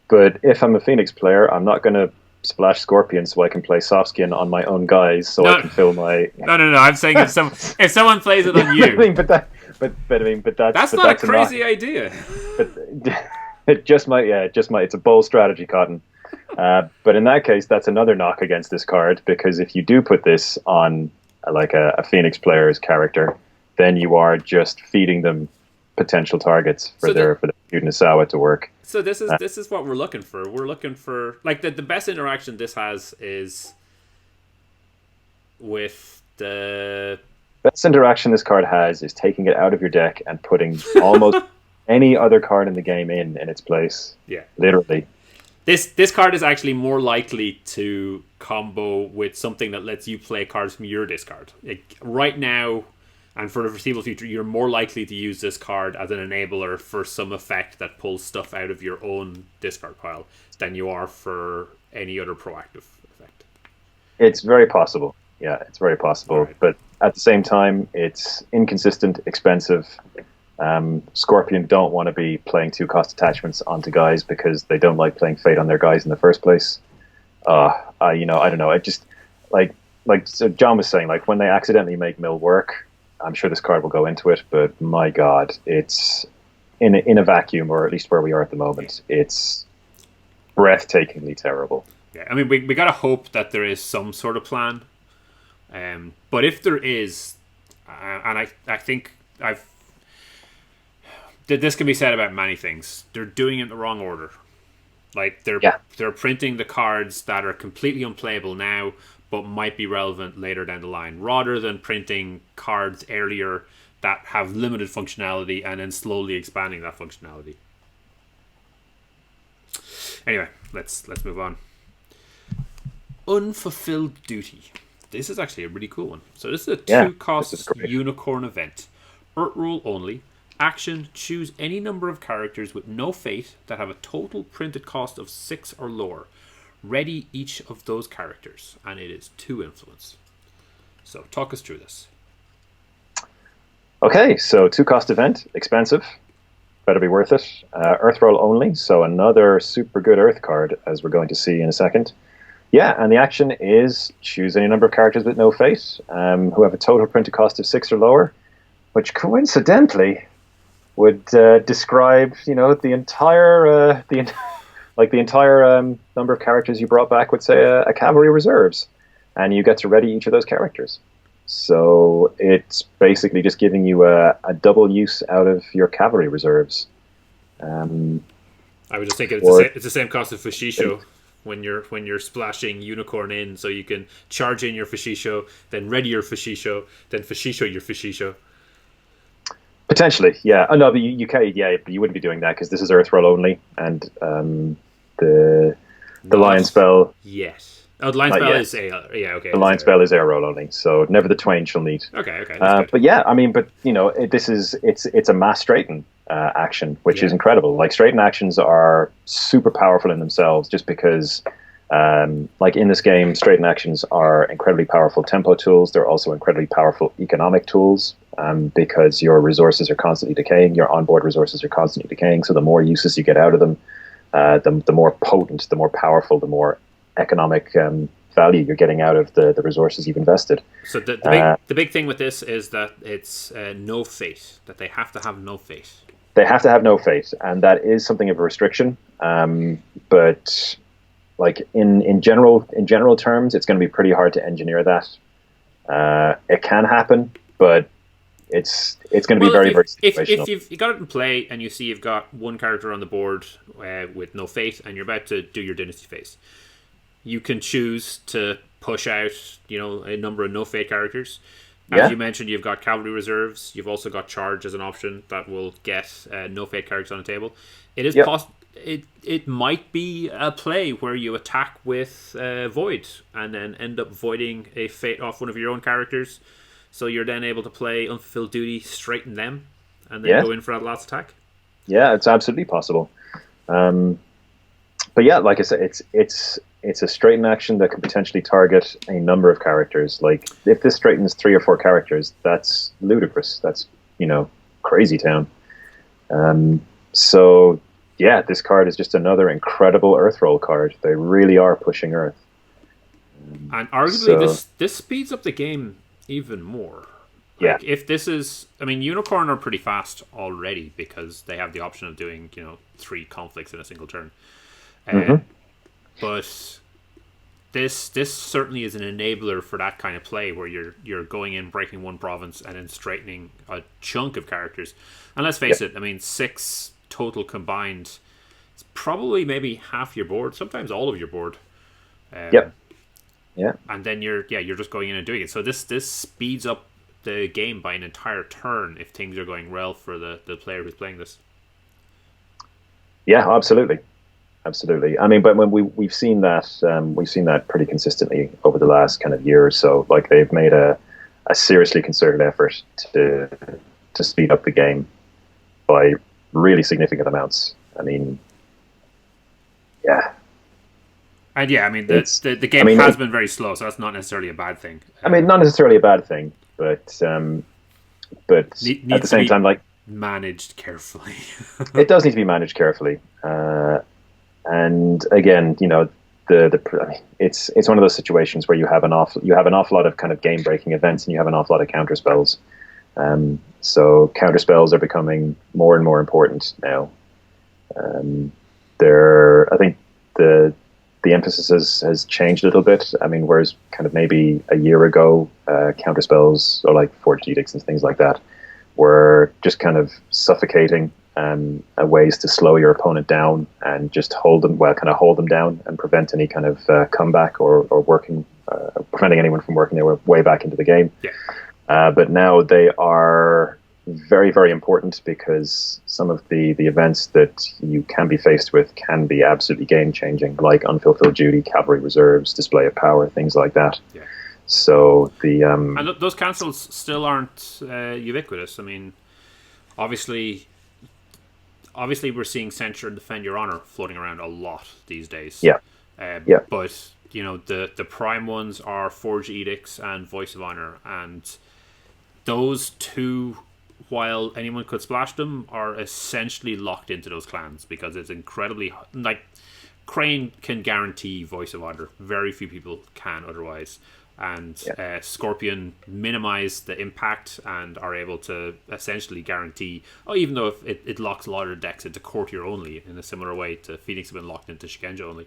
but if I'm a Phoenix player, I'm not going to splash Scorpion so I can play soft skin on my own guys so I can fill my. No. I'm saying if someone plays it on you. I mean, but that's not a crazy idea. But it just might. Yeah, it just might. It's a bold strategy, Cotton. But in that case, that's another knock against this card, because if you do put this on like a Phoenix player's character, then you are just feeding them potential targets for their Unasawa to work. So this is what we're looking for. We're looking for like the best interaction this has is with the best interaction this card has is taking it out of your deck and putting almost any other card in the game in its place. Yeah, literally. This card is actually more likely to combo with something that lets you play cards from your discard. Like right now, and for the foreseeable future, you're more likely to use this card as an enabler for some effect that pulls stuff out of your own discard pile than you are for any other proactive effect. It's very possible. Yeah, it's very possible. Right. But at the same time, it's inconsistent, expensive. Scorpion don't want to be playing 2-cost attachments onto guys because they don't like playing Fate on their guys in the first place. I don't know. I just like so John was saying, like when they accidentally make mill work, I'm sure this card will go into it. But my God, it's in a vacuum, or at least where we are at the moment, it's breathtakingly terrible. Yeah, I mean, we gotta hope that there is some sort of plan. But if there is, and I think this can be said about many things. They're doing it in the wrong order. Like they're printing the cards that are completely unplayable now, but might be relevant later down the line, rather than printing cards earlier that have limited functionality and then slowly expanding that functionality. Anyway, let's move on. Unfulfilled Duty. This is actually a really cool one. So this is a 2-cost unicorn event. Earth rule only. Action, choose any number of characters with no fate that have a total printed cost of 6 or lower. Ready each of those characters, and it is 2 influence. So talk us through this. Okay, so 2-cost event, expensive, better be worth it. Earth roll only, so another super good Earth card, as we're going to see in a second. Yeah, and the action is choose any number of characters with no fate, who have a total printed cost of 6 or lower, which coincidentally would describe, the entire number of characters you brought back with, say, a cavalry reserves, and you get to ready each of those characters. So it's basically just giving you a double use out of your cavalry reserves. I would just think it's the same cost of Fushisho when you're splashing unicorn in, so you can charge in your Fushisho, then ready your Fushisho, then Fushisho your Fushisho. Potentially, yeah. Oh no, but you can't. Yeah, but you wouldn't be doing that because this is Earth roll only, and the Lion spell. Yes. Oh, the Lion spell is okay. The Lion spell is air roll only, so never the twain shall meet. Okay. But yeah, I mean, it's a mass straighten action, which is incredible. Like straighten actions are super powerful in themselves, just because. Like in this game, straighten actions are incredibly powerful tempo tools. They're also incredibly powerful economic tools because your resources are constantly decaying. Your onboard resources are constantly decaying. So the more uses you get out of them, the more potent, the more powerful, the more economic value you're getting out of the resources you've invested. So the big thing with this is that it's no fate, that they have to have no fate. They have to have no fate, and that is something of a restriction. But like in general terms, it's going to be pretty hard to engineer that. It can happen, but it's going to be very situational. If you got it in play and you see you've got one character on the board with no fate, and you're about to do your dynasty phase, you can choose to push out a number of no fate characters. As you mentioned, you've got cavalry reserves. You've also got charge as an option that will get no fate characters on the table. It is possible. It might be a play where you attack with Void and then end up voiding a fate off one of your own characters, so you're then able to play Unfulfilled Duty, straighten them, and then go in for that last attack. Yeah, it's absolutely possible. But yeah, like I said, it's a straighten action that can potentially target a number of characters. Like if this straightens 3 or 4 characters, that's ludicrous. That's crazy town. So yeah, this card is just another incredible Earth Roll card. They really are pushing Earth. And arguably, this speeds up the game even more. Like, if this is, I mean, Unicorn are pretty fast already because they have the option of doing 3 conflicts in a single turn. But this certainly is an enabler for that kind of play where you're going in, breaking 1 province, and then straightening a chunk of characters. And let's face it, I mean, 6 total combined, it's probably maybe half your board, sometimes all of your board. Yeah. And then you're just going in and doing it. So this speeds up the game by an entire turn if things are going well for the player who's playing this. Yeah, absolutely. I mean, but when we've seen that pretty consistently over the last kind of year or so. Like they've made a seriously concerted effort to speed up the game by really significant amounts. I mean, yeah. And yeah, I mean the game has been very slow, so that's not necessarily a bad thing. I mean, not necessarily a bad thing, but at the same time, like managed carefully. It does need to be managed carefully. And again, it's one of those situations where you have an awful lot of kind of game breaking events, and you have an awful lot of counter spells. So counter spells are becoming more and more important now. I think the emphasis has changed a little bit. I mean, whereas kind of maybe a year ago, counter spells or like forged edicts and things like that were just kind of suffocating ways to slow your opponent down and just hold them down and prevent any kind of comeback or preventing anyone from working their way back into the game. Yeah. But now they are very, very important because some of the events that you can be faced with can be absolutely game-changing, like Unfulfilled Duty, Cavalry Reserves, Display of Power, things like that. Yeah. So and those cancels still aren't ubiquitous. I mean, obviously we're seeing Censure and Defend Your Honor floating around a lot these days. Yeah. But the prime ones are Forged Edicts and Voice of Honor, and those 2, while anyone could splash them, are essentially locked into those clans because it's incredibly like Crane can guarantee Voice of Honor. Very few people can otherwise. And Scorpion minimize the impact and are able to essentially guarantee, even though if it locks a lot of their decks into Courtier only in a similar way to Phoenix have been locked into Shigenja only.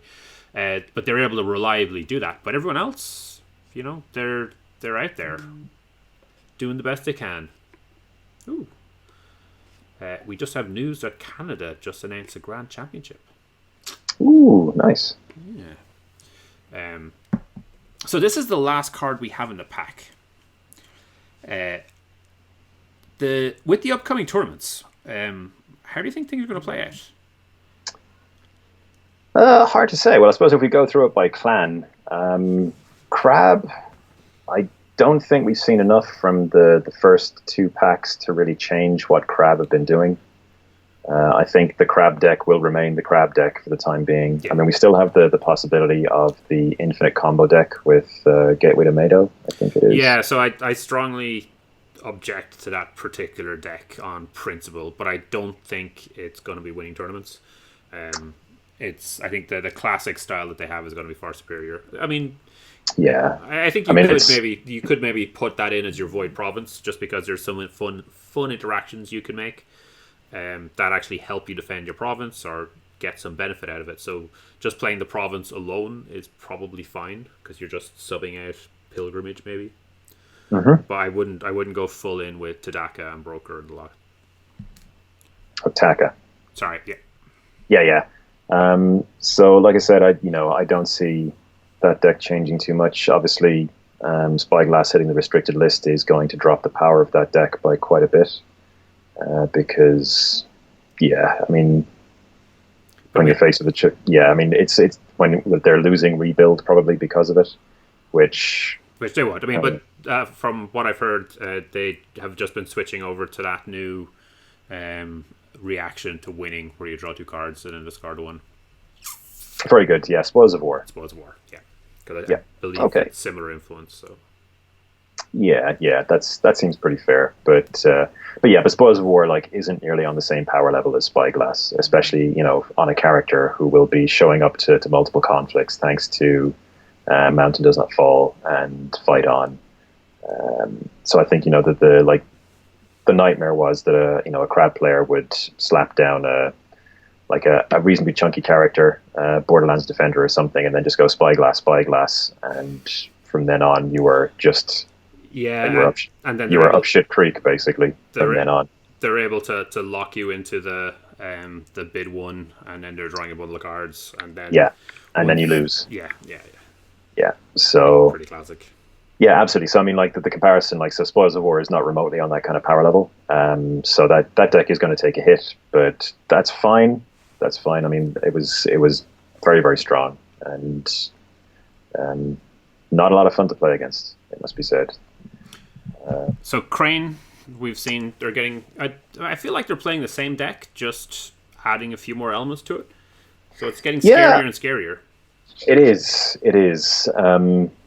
But they're able to reliably do that. But everyone else, they're out there doing the best they can. Ooh. We just have news that Canada just announced a Grand Championship. Ooh, nice. Yeah. So this is the last card we have in the pack. With the upcoming tournaments, how do you think things are going to play out? Hard to say. Well, I suppose if we go through it by clan, Crab, I don't think we've seen enough from the first 2 packs to really change what Crab have been doing. I think the Crab deck will remain the Crab deck for the time being. Yeah. I mean, we still have the possibility of the infinite combo deck with Gateway to Mado, I think it is. Yeah, so I strongly object to that particular deck on principle, but I don't think it's going to be winning tournaments. I think the classic style that they have is going to be far superior. I mean, yeah, I think you could maybe put that in as your Void Province just because there's some fun interactions you can make. That actually help you defend your province or get some benefit out of it. So just playing the province alone is probably fine because you're just subbing out Pilgrimage maybe. But I wouldn't go full in with Tadaka and Broker and the lot. Oh, Taka. Sorry, yeah. So like I said, I don't see that deck changing too much. Obviously, Spyglass hitting the restricted list is going to drop the power of that deck by quite a bit. Because, I mean, when you're faced with I mean, it's when they're losing rebuild probably because of it, which they won't. I mean, but from what I've heard, they have just been switching over to that new reaction to winning, where you draw 2 cards and then discard 1. Very good. Yeah, Spoils of War. Spoils of War. Yeah, because Yeah. I believe Okay. it's similar influence. So Yeah, that seems pretty fair. But Spoils of War like isn't nearly on the same power level as Spyglass, especially on a character who will be showing up to multiple conflicts thanks to Mountain Does Not Fall and Fight On. So I think that the nightmare was that a crowd player would slap down a reasonably chunky character, Borderlands Defender or something, and then just go Spyglass, and from then on you were just you were up shit creek basically from then on. They're able to lock you into the bid 1, and then they're drawing a bundle of cards, and then then you lose. Yeah. So pretty classic. Yeah, absolutely. So I mean, the comparison, so Spoils of War is not remotely on that kind of power level. So that deck is going to take a hit, but that's fine. That's fine. I mean, it was very, very strong, and not a lot of fun to play against, it must be said. So Crane, we've seen they're getting. I feel like they're playing the same deck, just adding a few more elements to it. So it's getting scarier and scarier. It is.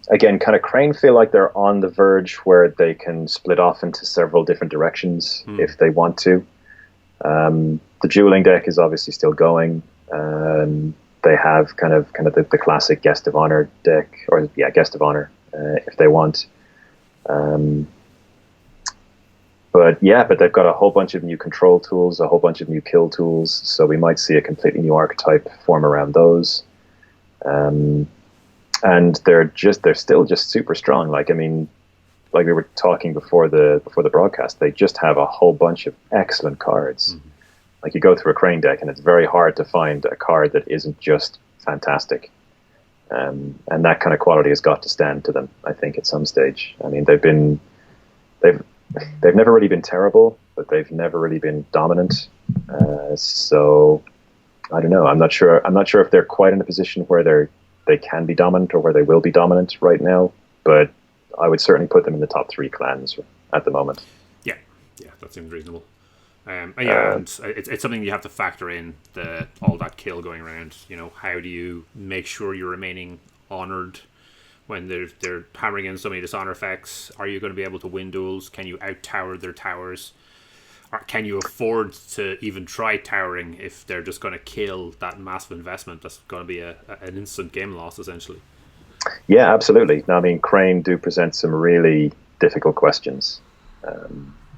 Again, kind of Crane feel like they're on the verge where they can split off into several different directions if they want to. The dueling deck is obviously still going. They have kind of the classic Guest of Honor deck, Guest of Honor if they want. But they've got a whole bunch of new control tools, a whole bunch of new kill tools. So we might see a completely new archetype form around those. And they're still just super strong. Like we were talking before the broadcast, they just have a whole bunch of excellent cards. Mm-hmm. Like you go through a Crane deck, and it's very hard to find a card that isn't just fantastic. And that kind of quality has got to stand to them, I think, at some stage. I mean, they've never really been terrible, but they've never really been dominant. So I don't know. I'm not sure if they're quite in a position where they can be dominant or where they will be dominant right now, but I would certainly put them in the top 3 clans at the moment. Yeah, that seems reasonable. And it's something you have to factor in, all that kill going around. How do you make sure you're remaining honored when they're hammering in so many dishonor effects? Are you going to be able to win duels? Can you out-tower their towers? Or can you afford to even try towering if they're just going to kill that massive investment? That's going to be an instant game loss, essentially. Yeah, absolutely. Now, I mean, Crane do present some really difficult questions.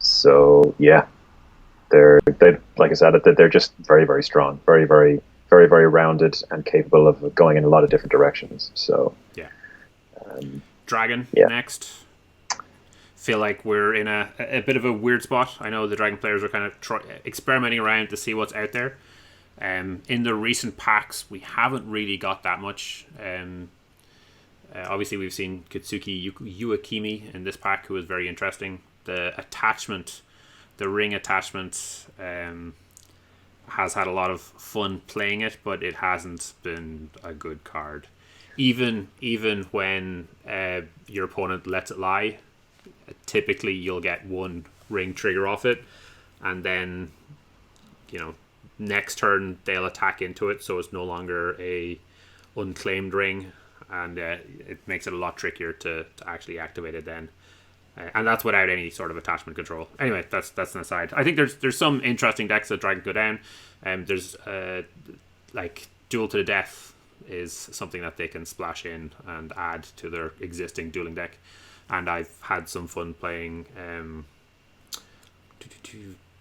So, yeah, they like I said, they're just very, very strong, very, very, very, very rounded, and capable of going in a lot of different directions. So, yeah. Dragon next. Feel like we're in a bit of a weird spot. I know the Dragon players are kind of experimenting around to see what's out there. In the recent packs, we haven't really got that much. Obviously, we've seen Kitsuki Yuakimi in this pack, who is very interesting. The ring attachment, has had a lot of fun playing it, but it hasn't been a good card. Even when your opponent lets it lie, typically you'll get 1 ring trigger off it, and then next turn they'll attack into it, so it's no longer a unclaimed ring, and it makes it a lot trickier to actually activate it then, and that's without any sort of attachment control. Anyway, that's an aside. I think there's some interesting decks that Dragon go down. There's Duel to the Death is something that they can splash in and add to their existing dueling deck. And I've had some fun playing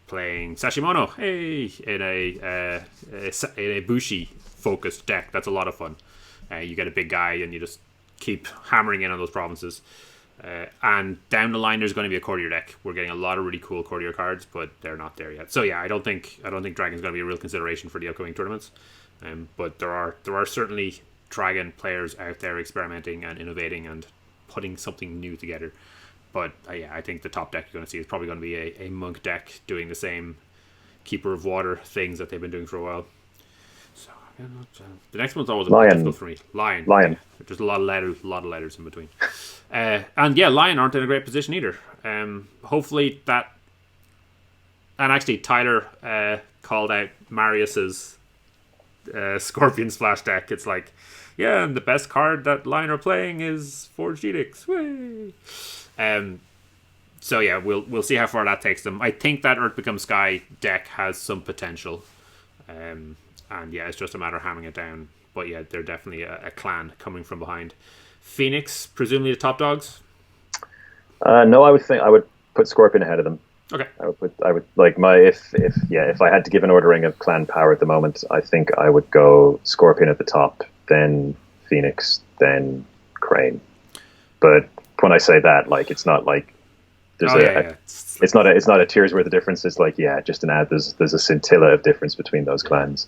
Sashimono, in a Bushi focused deck. That's a lot of fun. You get a big guy and you just keep hammering in on those provinces. And down the line, there's going to be a courtier deck. We're getting a lot of really cool courtier cards, but they're not there yet. So yeah, I don't think Dragon's going to be a real consideration for the upcoming tournaments. But there are certainly Dragon players out there experimenting and innovating and putting something new together. But I think the top deck you're going to see is probably going to be a monk deck doing the same Keeper of Water things that they've been doing for a while. So the next one's always a bit difficult for me. Lion. There's a lot of letters in between. And Lion aren't in a great position either. Hopefully that And actually, Tyler called out Marius's Scorpion Splash deck. It's like, yeah, and the best card that line are playing is Forged Edicts. Way. So yeah, we'll see how far that takes them. I think that Earth Becomes Sky deck has some potential, and yeah, it's just a matter of hammering it down. But yeah, they're definitely a clan coming from behind. Phoenix, presumably the top dogs. No, I would put Scorpion ahead of them. Okay. If I had to give an ordering of clan power at the moment, I think I would go Scorpion at the top, then Phoenix, then Crane. But when I say that, like, it's not like there's it's not a tears worth of difference. It's like, yeah, just an ad. There's a scintilla of difference between those clans.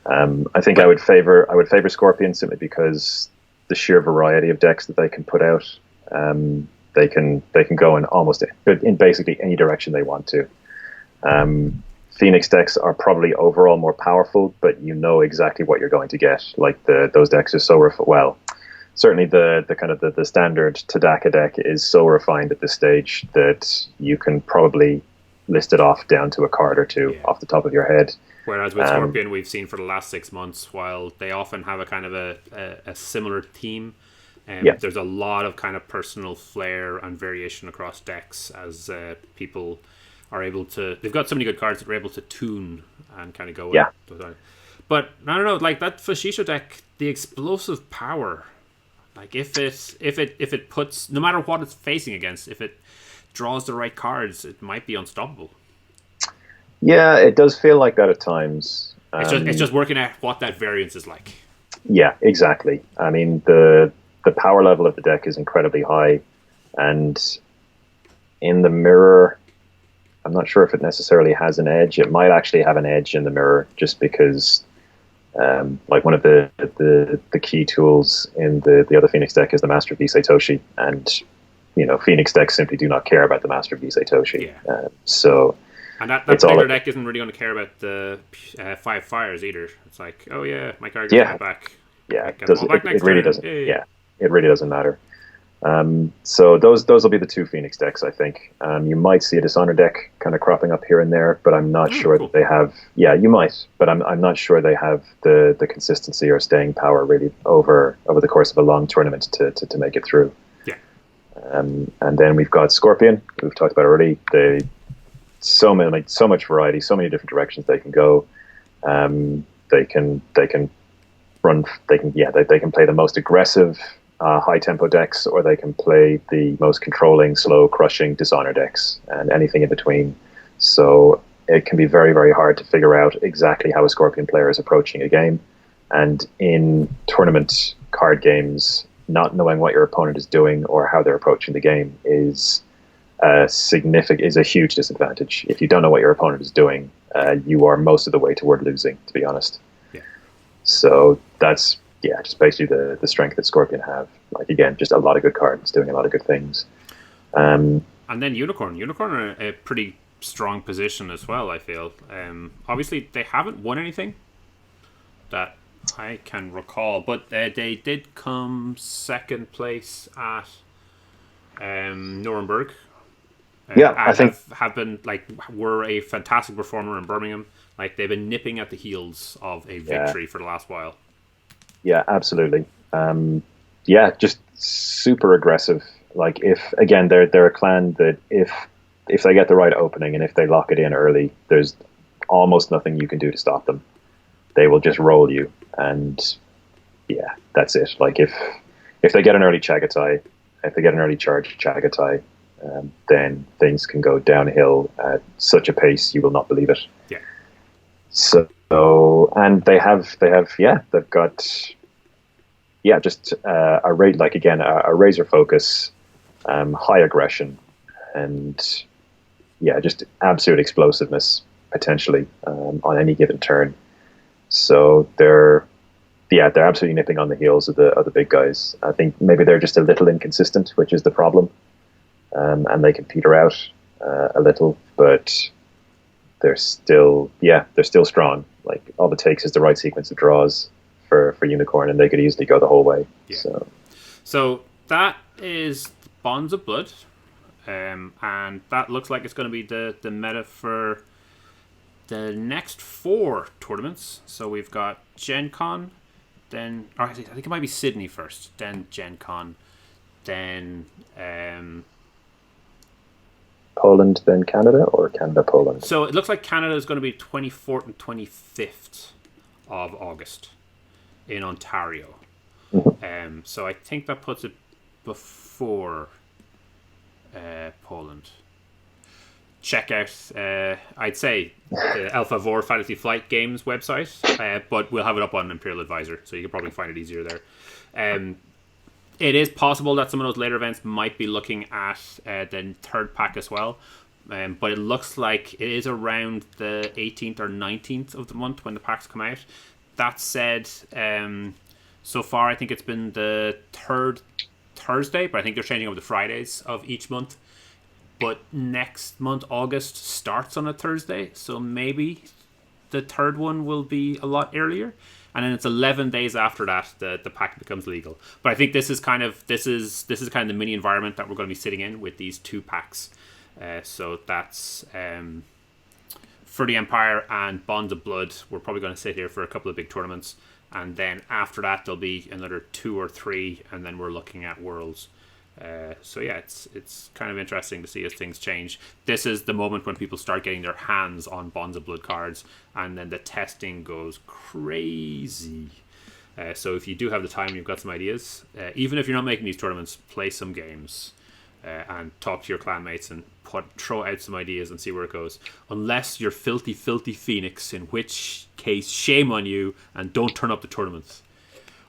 I think I would favor Scorpion simply because the sheer variety of decks that they can put out. They can go in basically any direction they want to. Phoenix decks are probably overall more powerful, but you know exactly what you're going to get. Like those decks are so certainly the kind of the standard Tadaka deck is so refined at this stage that you can probably list it off down to a card or two off the top of your head. Whereas with Scorpion, we've seen for the last 6 months, while they often have a kind of a similar theme. There's a lot of kind of personal flair and variation across decks as people are able to. They've got so many good cards that they're able to tune and kind of go. Yeah. But I don't know, like that Fashisho deck, the explosive power. Like if it puts, no matter what it's facing against, if it draws the right cards, it might be unstoppable. Yeah, it does feel like that at times. It's just working out what that variance is like. Yeah, exactly. I mean, the power level of the deck is incredibly high, and in the mirror, I'm not sure if it necessarily has an edge. It might actually have an edge in the mirror, just because, like one of the key tools in the other Phoenix deck is the Master of Visei Toshi, and Phoenix decks simply do not care about the Master of Visei Toshi. Yeah. And that particular deck isn't really going to care about the 5 fires either. It's like, oh yeah, my card gets back. Yeah, it really doesn't. Hey. Yeah, it really doesn't matter. So those will be the 2 Phoenix decks, I think. You might see a Dishonor deck kind of cropping up here and there, but I'm not sure that they have. Yeah, you might, but I'm not sure they have the consistency or staying power really over the course of a long tournament to make it through. Yeah. And then we've got Scorpion. We've talked about already. So much variety, so many different directions they can go. They can play the most aggressive high tempo decks, or they can play the most controlling, slow, crushing Dishonor decks, and anything in between. So it can be very, very hard to figure out exactly how a Scorpion player is approaching a game. And in tournament card games, not knowing what your opponent is doing or how they're approaching the game is a huge disadvantage. If you don't know what your opponent is doing, you are most of the way toward losing, to be honest. Yeah. So that's just basically the strength that Scorpion have. Like, again, just a lot of good cards doing a lot of good things. And then Unicorn are in a pretty strong position as well, I feel. Obviously, they haven't won anything that I can recall, but they did come second place at Nuremberg. I think have been were a fantastic performer in Birmingham. Like, they've been nipping at the heels of a victory for the last while. Yeah, absolutely. Just super aggressive. Like, if again they're a clan that if they get the right opening and if they lock it in early, there's almost nothing you can do to stop them. They will just roll you, and yeah, that's it. Like, if they get an early Chagatai, if they get an early charge Chagatai, then things can go downhill at such a pace you will not believe it. Yeah. So, and they've got just a razor focus, high aggression, and just absolute explosiveness potentially on any given turn. So they're absolutely nipping on the heels of the big guys. I think maybe they're just a little inconsistent, which is the problem. And they can peter out a little, but they're still strong. Like, all it takes is the right sequence of draws for Unicorn, and they could easily go the whole way. Yeah. So that is Bonds of Blood, and that looks like it's going to be the meta for the next 4 tournaments. So we've got Gencon, then I think it might be Sydney first, then Gencon, then Poland, then Canada, or Canada, Poland? So it looks like Canada is going to be 24th and 25th of August in Ontario. So I think that puts it before Poland. Check out, I'd say, the Alpha Vor Fantasy Flight Games website, but we'll have it up on Imperial Advisor, so you can probably find it easier there. It is possible that some of those later events might be looking at the third pack as well, but it looks like it is around the 18th or 19th of the month when the packs come out. That said, so far I think it's been the third Thursday, but I think they're changing over the Fridays of each month. But next month, August, starts on a Thursday, so maybe the third one will be a lot earlier. And then it's 11 days after that the pack becomes legal. But I think this is kind of the mini environment that we're going to be sitting in with these 2 packs. So that's for the Empire and Bonds of Blood. We're probably going to sit here for a couple of big tournaments, and then after that there'll be another 2 or 3, and then we're looking at Worlds. So yeah, it's kind of interesting to see as things change. This is the moment when people start getting their hands on Bonds of Blood cards, and then the testing goes crazy. So if you do have the time and you've got some ideas, even if you're not making these tournaments, play some games and talk to your clanmates and throw out some ideas and see where it goes. Unless you're filthy Phoenix, in which case shame on you and don't turn up the tournaments.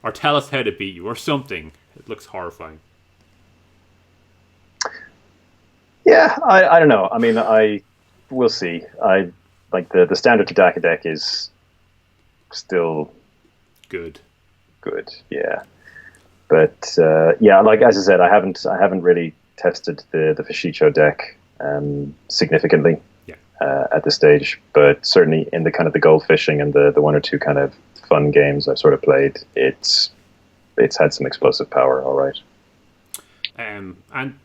Or tell us how to beat you or something. It looks horrifying. Yeah, I don't know. I mean, we'll see. I like the standard Tadaka deck is still good. Yeah, but yeah, like as I said, I haven't really tested the Fashicho deck significantly at this stage. But certainly in the kind of the gold fishing and the 1 or 2 kind of fun games I've sort of played, it's had some explosive power. All right. And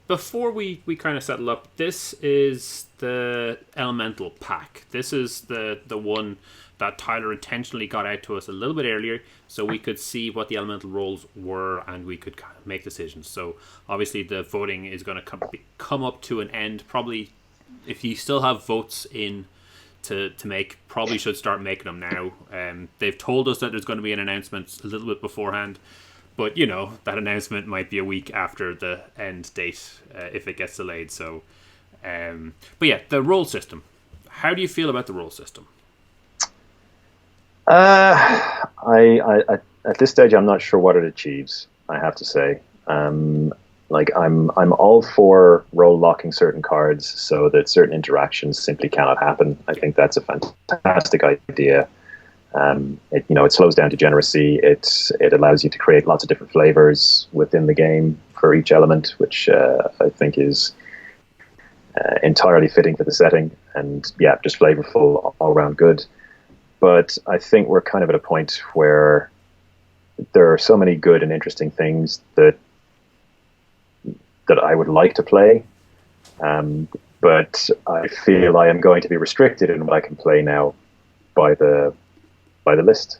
before we kind of settle up, this is the Elemental pack. This is the one that Tyler intentionally got out to us a little bit earlier so we could see what the Elemental roles were and we could kind of make decisions. So obviously the voting is going to come up to an end. Probably if you still have votes in to make, probably should start making them now. They've told us that there's going to be an announcement a little bit beforehand. But, you know, that announcement might be a week after the end date if it gets delayed. So, but yeah, the role system. How do you feel about the role system? I at this stage, I'm not sure what it achieves, I have to say. Like, I'm all for role locking certain cards so that certain interactions simply cannot happen. I think that's a fantastic idea. It slows down degeneracy. It allows you to create lots of different flavors within the game for each element, which I think is entirely fitting for the setting, and yeah, just flavorful, all around good. But I think we're kind of at a point where there are so many good and interesting things that I would like to play, but I feel I am going to be restricted in what I can play now by the list.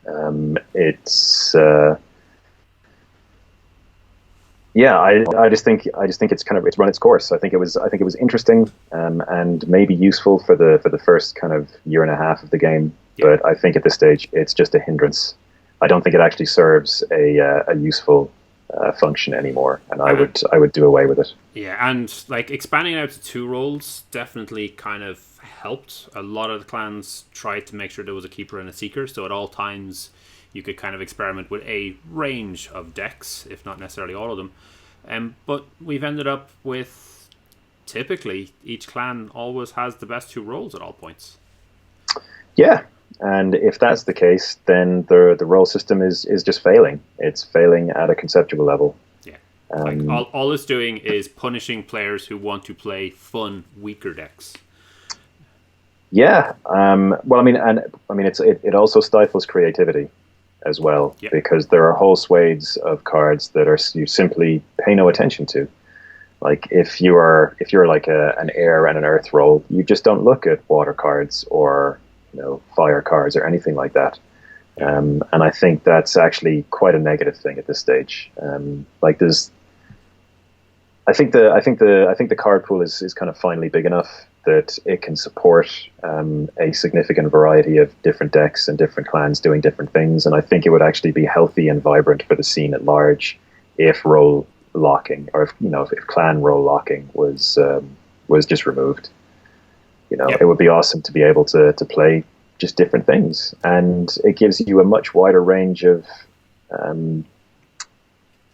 I just think it's run its course. I think it was interesting and maybe useful for the first kind of year and a half of the game. Yeah. But I think at this stage it's just a hindrance. I don't think it actually serves a useful function anymore, and I would do away with it. Yeah, and like expanding out to 2 roles definitely kind of helped. A lot of the clans tried to make sure there was a keeper and a seeker, so at all times you could kind of experiment with a range of decks, if not necessarily all of them. But we've ended up with typically each clan always has the best 2 roles at all points. Yeah, and if that's the case, then the role system is just failing. It's failing at a conceptual level. Yeah, like all it's doing is punishing players who want to play fun, weaker decks. Yeah, well, it also stifles creativity as well, because there are whole swathes of cards that you simply pay no attention to. Like if you're like an air and an earth role, you just don't look at water cards or fire cards or anything like that. And I think that's actually quite a negative thing at this stage. Like there's, I think the card pool is kind of finally big enough that it can support a significant variety of different decks and different clans doing different things. And I think it would actually be healthy and vibrant for the scene at large if role locking, or if clan role locking was just removed. It would be awesome to be able to play just different things, and it gives you a much wider range of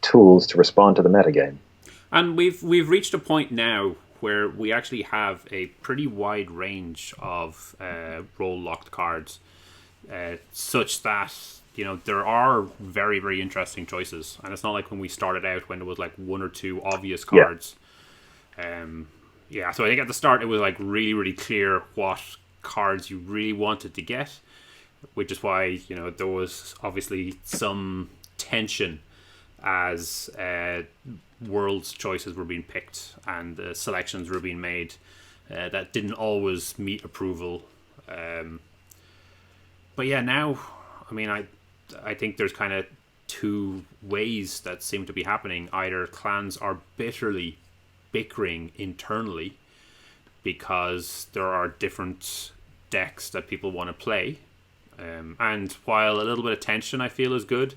tools to respond to the metagame. And we've reached a point now where we actually have a pretty wide range of role locked cards, such that there are very, very interesting choices. And it's not like when we started out when there was like one or two obvious cards. So I think at the start it was like really, really clear what cards you really wanted to get, which is why there was obviously some tension as world's choices were being picked and selections were being made that didn't always meet approval. But yeah, now, I mean, I think there's kind of two ways that seem to be happening. Either clans are bitterly bickering internally because there are different decks that people want to play. And while a little bit of tension I feel is good,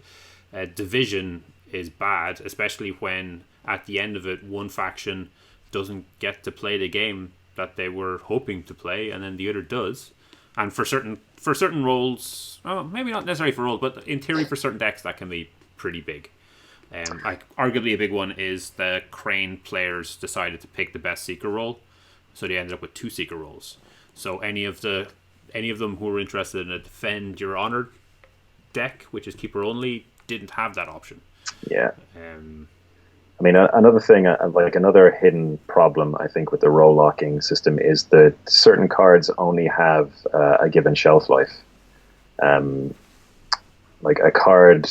division is bad, especially when at the end of it one faction doesn't get to play the game that they were hoping to play and then the other does. And for certain roles, maybe not necessarily for roles, but in theory for certain decks that can be pretty big. Arguably a big one is the Crane players decided to pick the best Seeker role, so they ended up with 2 Seeker roles. So any of them who were interested in a Defend Your Honor deck, which is Keeper only, didn't have that option. Yeah. I mean, another thing, like another hidden problem, I think, with the role locking system is that certain cards only have a given shelf life. Like a card,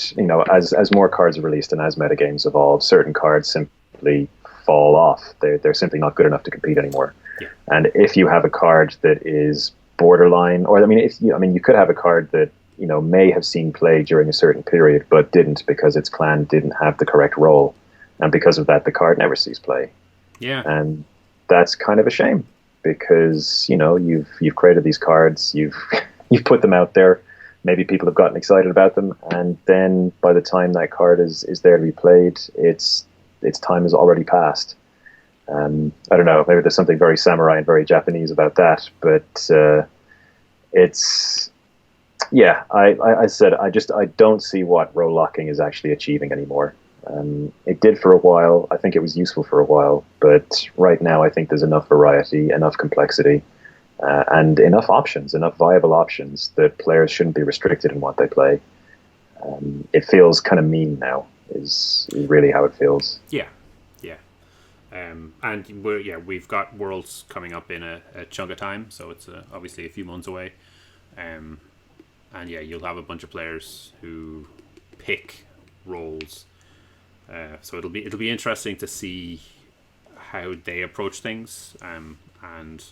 as more cards are released and as metagames evolve, certain cards simply fall off. They're simply not good enough to compete anymore. Yeah. And if you have a card that is borderline, or you could have a card that may have seen play during a certain period, but didn't because its clan didn't have the correct role. And because of that, the card never sees play. Yeah. And that's kind of a shame because, you've created these cards, you've put them out there, maybe people have gotten excited about them, and then by the time that card is there to be played, its time has already passed. I don't know, maybe there's something very samurai and very Japanese about that, but it's... Yeah, I said I don't see what role locking is actually achieving anymore. It did for a while. I think it was useful for a while, but right now I think there's enough variety, enough complexity, and enough options, enough viable options that players shouldn't be restricted in what they play. It feels kind of mean now, is really how it feels. Yeah. And we've got Worlds coming up in a chunk of time, so it's obviously a few months away. And yeah, you'll have a bunch of players who pick roles. So it'll be interesting to see how they approach things, and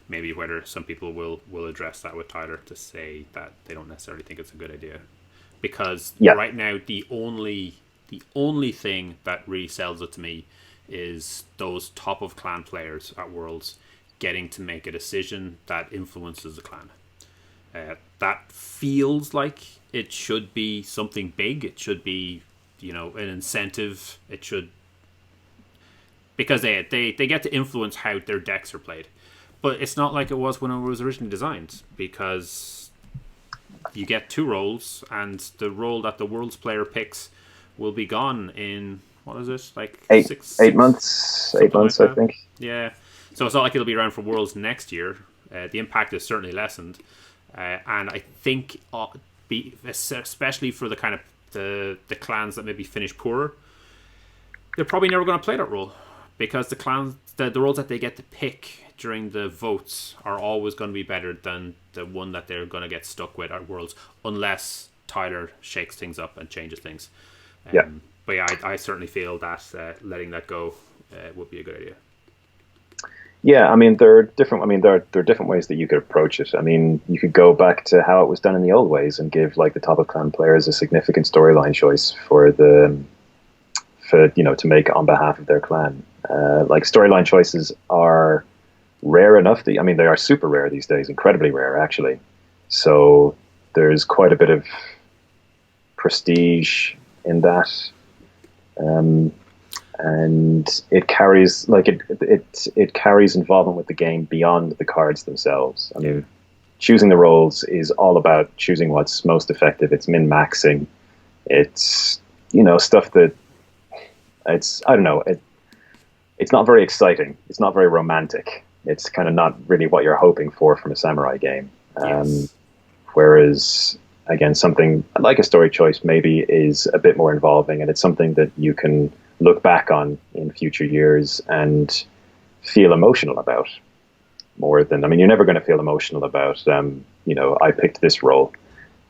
maybe whether some people will address that with Tyler to say that they don't necessarily think it's a good idea. Because right now the only thing that really sells it to me is those top of clan players at Worlds getting to make a decision that influences the clan. That feels like it should be something big. It should be, an incentive. It should, because they get to influence how their decks are played. But it's not like it was when it was originally designed, because you get 2 roles, and the role that the Worlds player picks will be gone in, what is it, like 8 months? 8 months, like I think. Yeah. So it's not like it'll be around for Worlds next year. The impact is certainly lessened. And I think, especially for the kind of the clans that maybe finish poorer, they're probably never going to play that role, because the roles that they get to pick during the votes are always going to be better than the one that they're going to get stuck with at Worlds, unless Tyler shakes things up and changes things. But yeah, I certainly feel that letting that go would be a good idea. Yeah, I mean, there are different. I mean, there are different ways that you could approach it. I mean, you could go back to how it was done in the old ways and give like the top of clan players a significant storyline choice to make on behalf of their clan. Like storyline choices are rare enough that, I mean, they are super rare these days, incredibly rare actually. So there's quite a bit of prestige in that. And it carries it carries involvement with the game beyond the cards themselves. I mean, choosing the roles is all about choosing what's most effective. It's min-maxing. It's stuff that it's it's not very exciting. It's not very romantic. It's kind of not really what you're hoping for from a samurai game. Yes. Whereas again, something like a story choice maybe is a bit more involving, and it's something that you can look back on in future years and feel emotional about more than, I mean, you're never going to feel emotional about, I picked this role,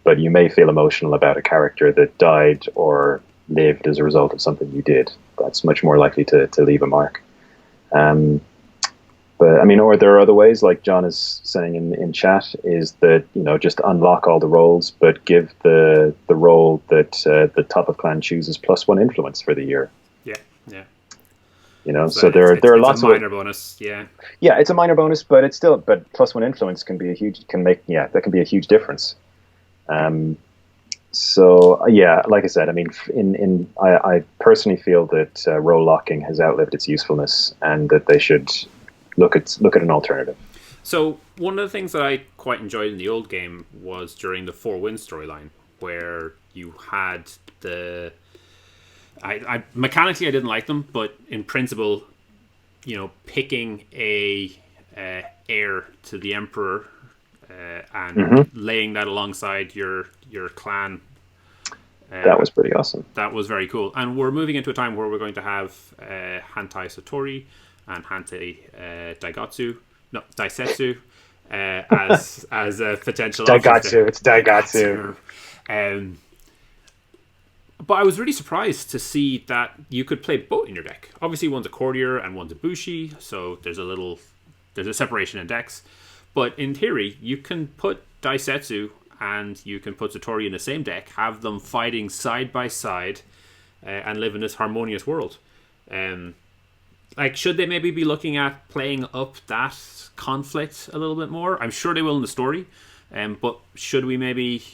but you may feel emotional about a character that died or lived as a result of something you did. That's much more likely to leave a mark. But I mean, or there are other ways, like John is saying in chat, is that, just unlock all the roles, but give the role that the top of clan chooses +1 influence for the year. Yeah. So there are lots of minor bonus. Yeah, it's a minor bonus, but it's still, but +1 influence can be a huge difference. So like I said, I mean, I personally feel that role locking has outlived its usefulness, and that they should look at an alternative. So one of the things that I quite enjoyed in the old game was during the 4-win storyline, where you had the. I mechanically I didn't like them, but in principle, picking a heir to the emperor and laying that alongside your clan. That was pretty awesome. That was very cool. And we're moving into a time where we're going to have Hantai Satori and Hantai Daisetsu as a potential Daigatsu. It's Daigatsu. But I was really surprised to see that you could play both in your deck. Obviously, one's a courtier and one's a bushi, so there's a separation in decks. But in theory, you can put Daisetsu and you can put Satori in the same deck, have them fighting side by side, and live in this harmonious world. Should they maybe be looking at playing up that conflict a little bit more? I'm sure they will in the story, but should we maybe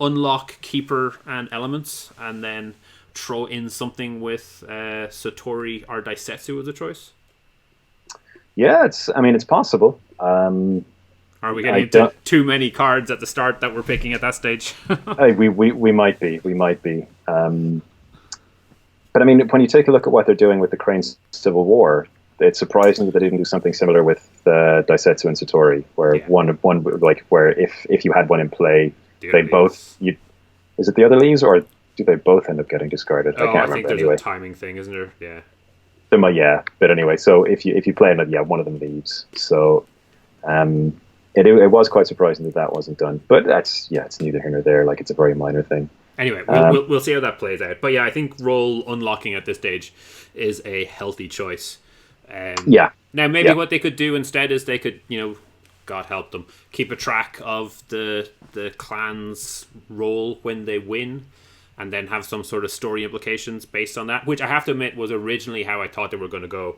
unlock Keeper and Elements and then throw in something with Satori or Daisetsu as a choice? Yeah, it's possible. Are we getting into too many cards at the start that we're picking at that stage? we might be. But I mean, when you take a look at what they're doing with the Crane's Civil War, it's surprising that they didn't do something similar with Daisetsu and Satori, where where if you had one in play, they both. Is it the other leaves, or do they both end up getting discarded? I can't remember. I think there's anyway. A timing thing, isn't there? Yeah. But anyway, so if you play it, one of them leaves. So, it was quite surprising that wasn't done. But it's neither here nor there. Like, it's a very minor thing. Anyway, we'll see how that plays out. But yeah, I think role unlocking at this stage is a healthy choice. Now, maybe what they could do instead is they could, God help them, keep a track of the clan's role when they win, and then have some sort of story implications based on that, which I have to admit was originally how I thought they were going to go,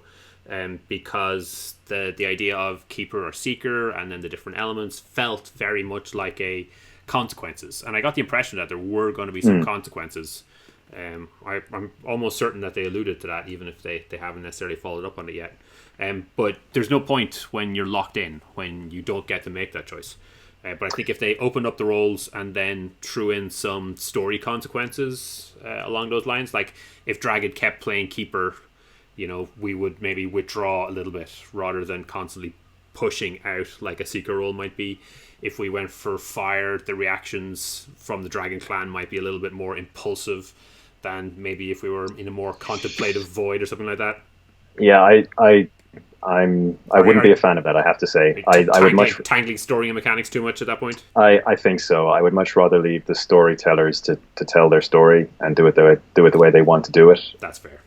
because the idea of Keeper or Seeker and then the different elements felt very much like a consequences, and I got the impression that there were going to be some consequences. I'm almost certain that they alluded to that, even if they haven't necessarily followed up on it yet. But there's no point when you're locked in, when you don't get to make that choice. But I think if they opened up the roles and then threw in some story consequences along those lines, like if Dragon kept playing Keeper, we would maybe withdraw a little bit rather than constantly pushing out like a Seeker role might be. If we went for Fire, the reactions from the Dragon Clan might be a little bit more impulsive than maybe if we were in a more contemplative Void or something like that. Yeah, I I wouldn't be a fan of that, I have to say. I would much tangling story and mechanics too much at that point. I think so. I would much rather leave the storytellers to tell their story and do it the way they want to do it. That's fair.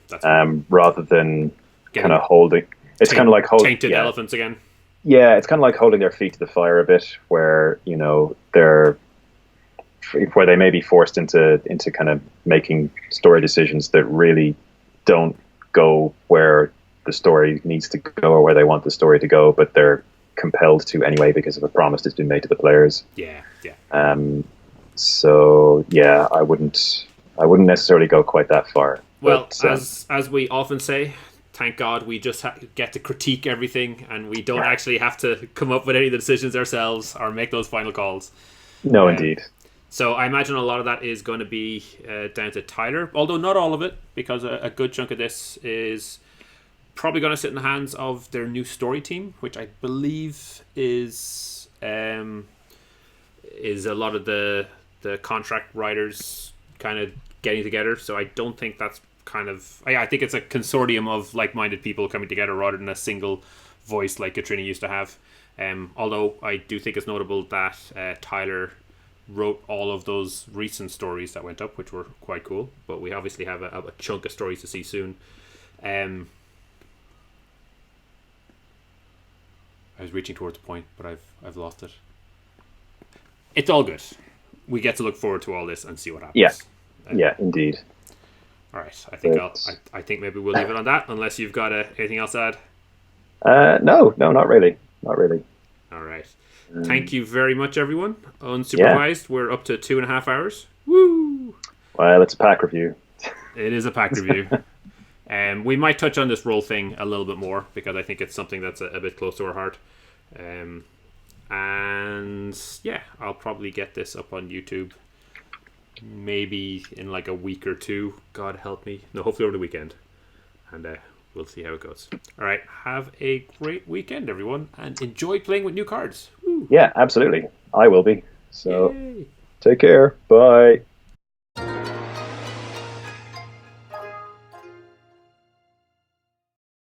Rather than kind of holding. It's kind of like holding tainted elephants again. Yeah, it's kind of like holding their feet to the fire a bit, where where they may be forced into kind of making story decisions that really don't go where the story needs to go or where they want the story to go, but they're compelled to anyway because of a promise that's been made to the players. Yeah. So yeah, I wouldn't necessarily go quite that far. Well, but, as we often say, thank God we just get to critique everything, and we don't actually have to come up with any of the decisions ourselves or make those final calls. No, indeed. So I imagine a lot of that is going to be down to Tyler, although not all of it, because a good chunk of this is probably going to sit in the hands of their new story team, which I believe is a lot of the contract writers kind of getting together. So I don't think that's I think it's a consortium of like-minded people coming together rather than a single voice like Katrina used to have. Although I do think it's notable that Tyler wrote all of those recent stories that went up, which were quite cool. But we obviously have a chunk of stories to see soon. I was reaching towards a point, but I've lost it. It's all good. We get to look forward to all this and see what happens. Yeah, indeed. All right, I think maybe we'll leave it on that, unless you've got anything else to add. No, not really. All right. Thank you very much, everyone. Unsupervised, we're up to 2.5 hours. Woo! Well, it's a pack review. It is a pack review. We might touch on this roll thing a little bit more, because I think it's something that's a bit close to our heart. And yeah, I'll probably get this up on YouTube maybe in like a week or two. God help me. No, hopefully over the weekend. And we'll see how it goes. All right, have a great weekend, everyone, and enjoy playing with new cards. Woo. Yeah, absolutely. I will be. So Yay. Take care. Bye.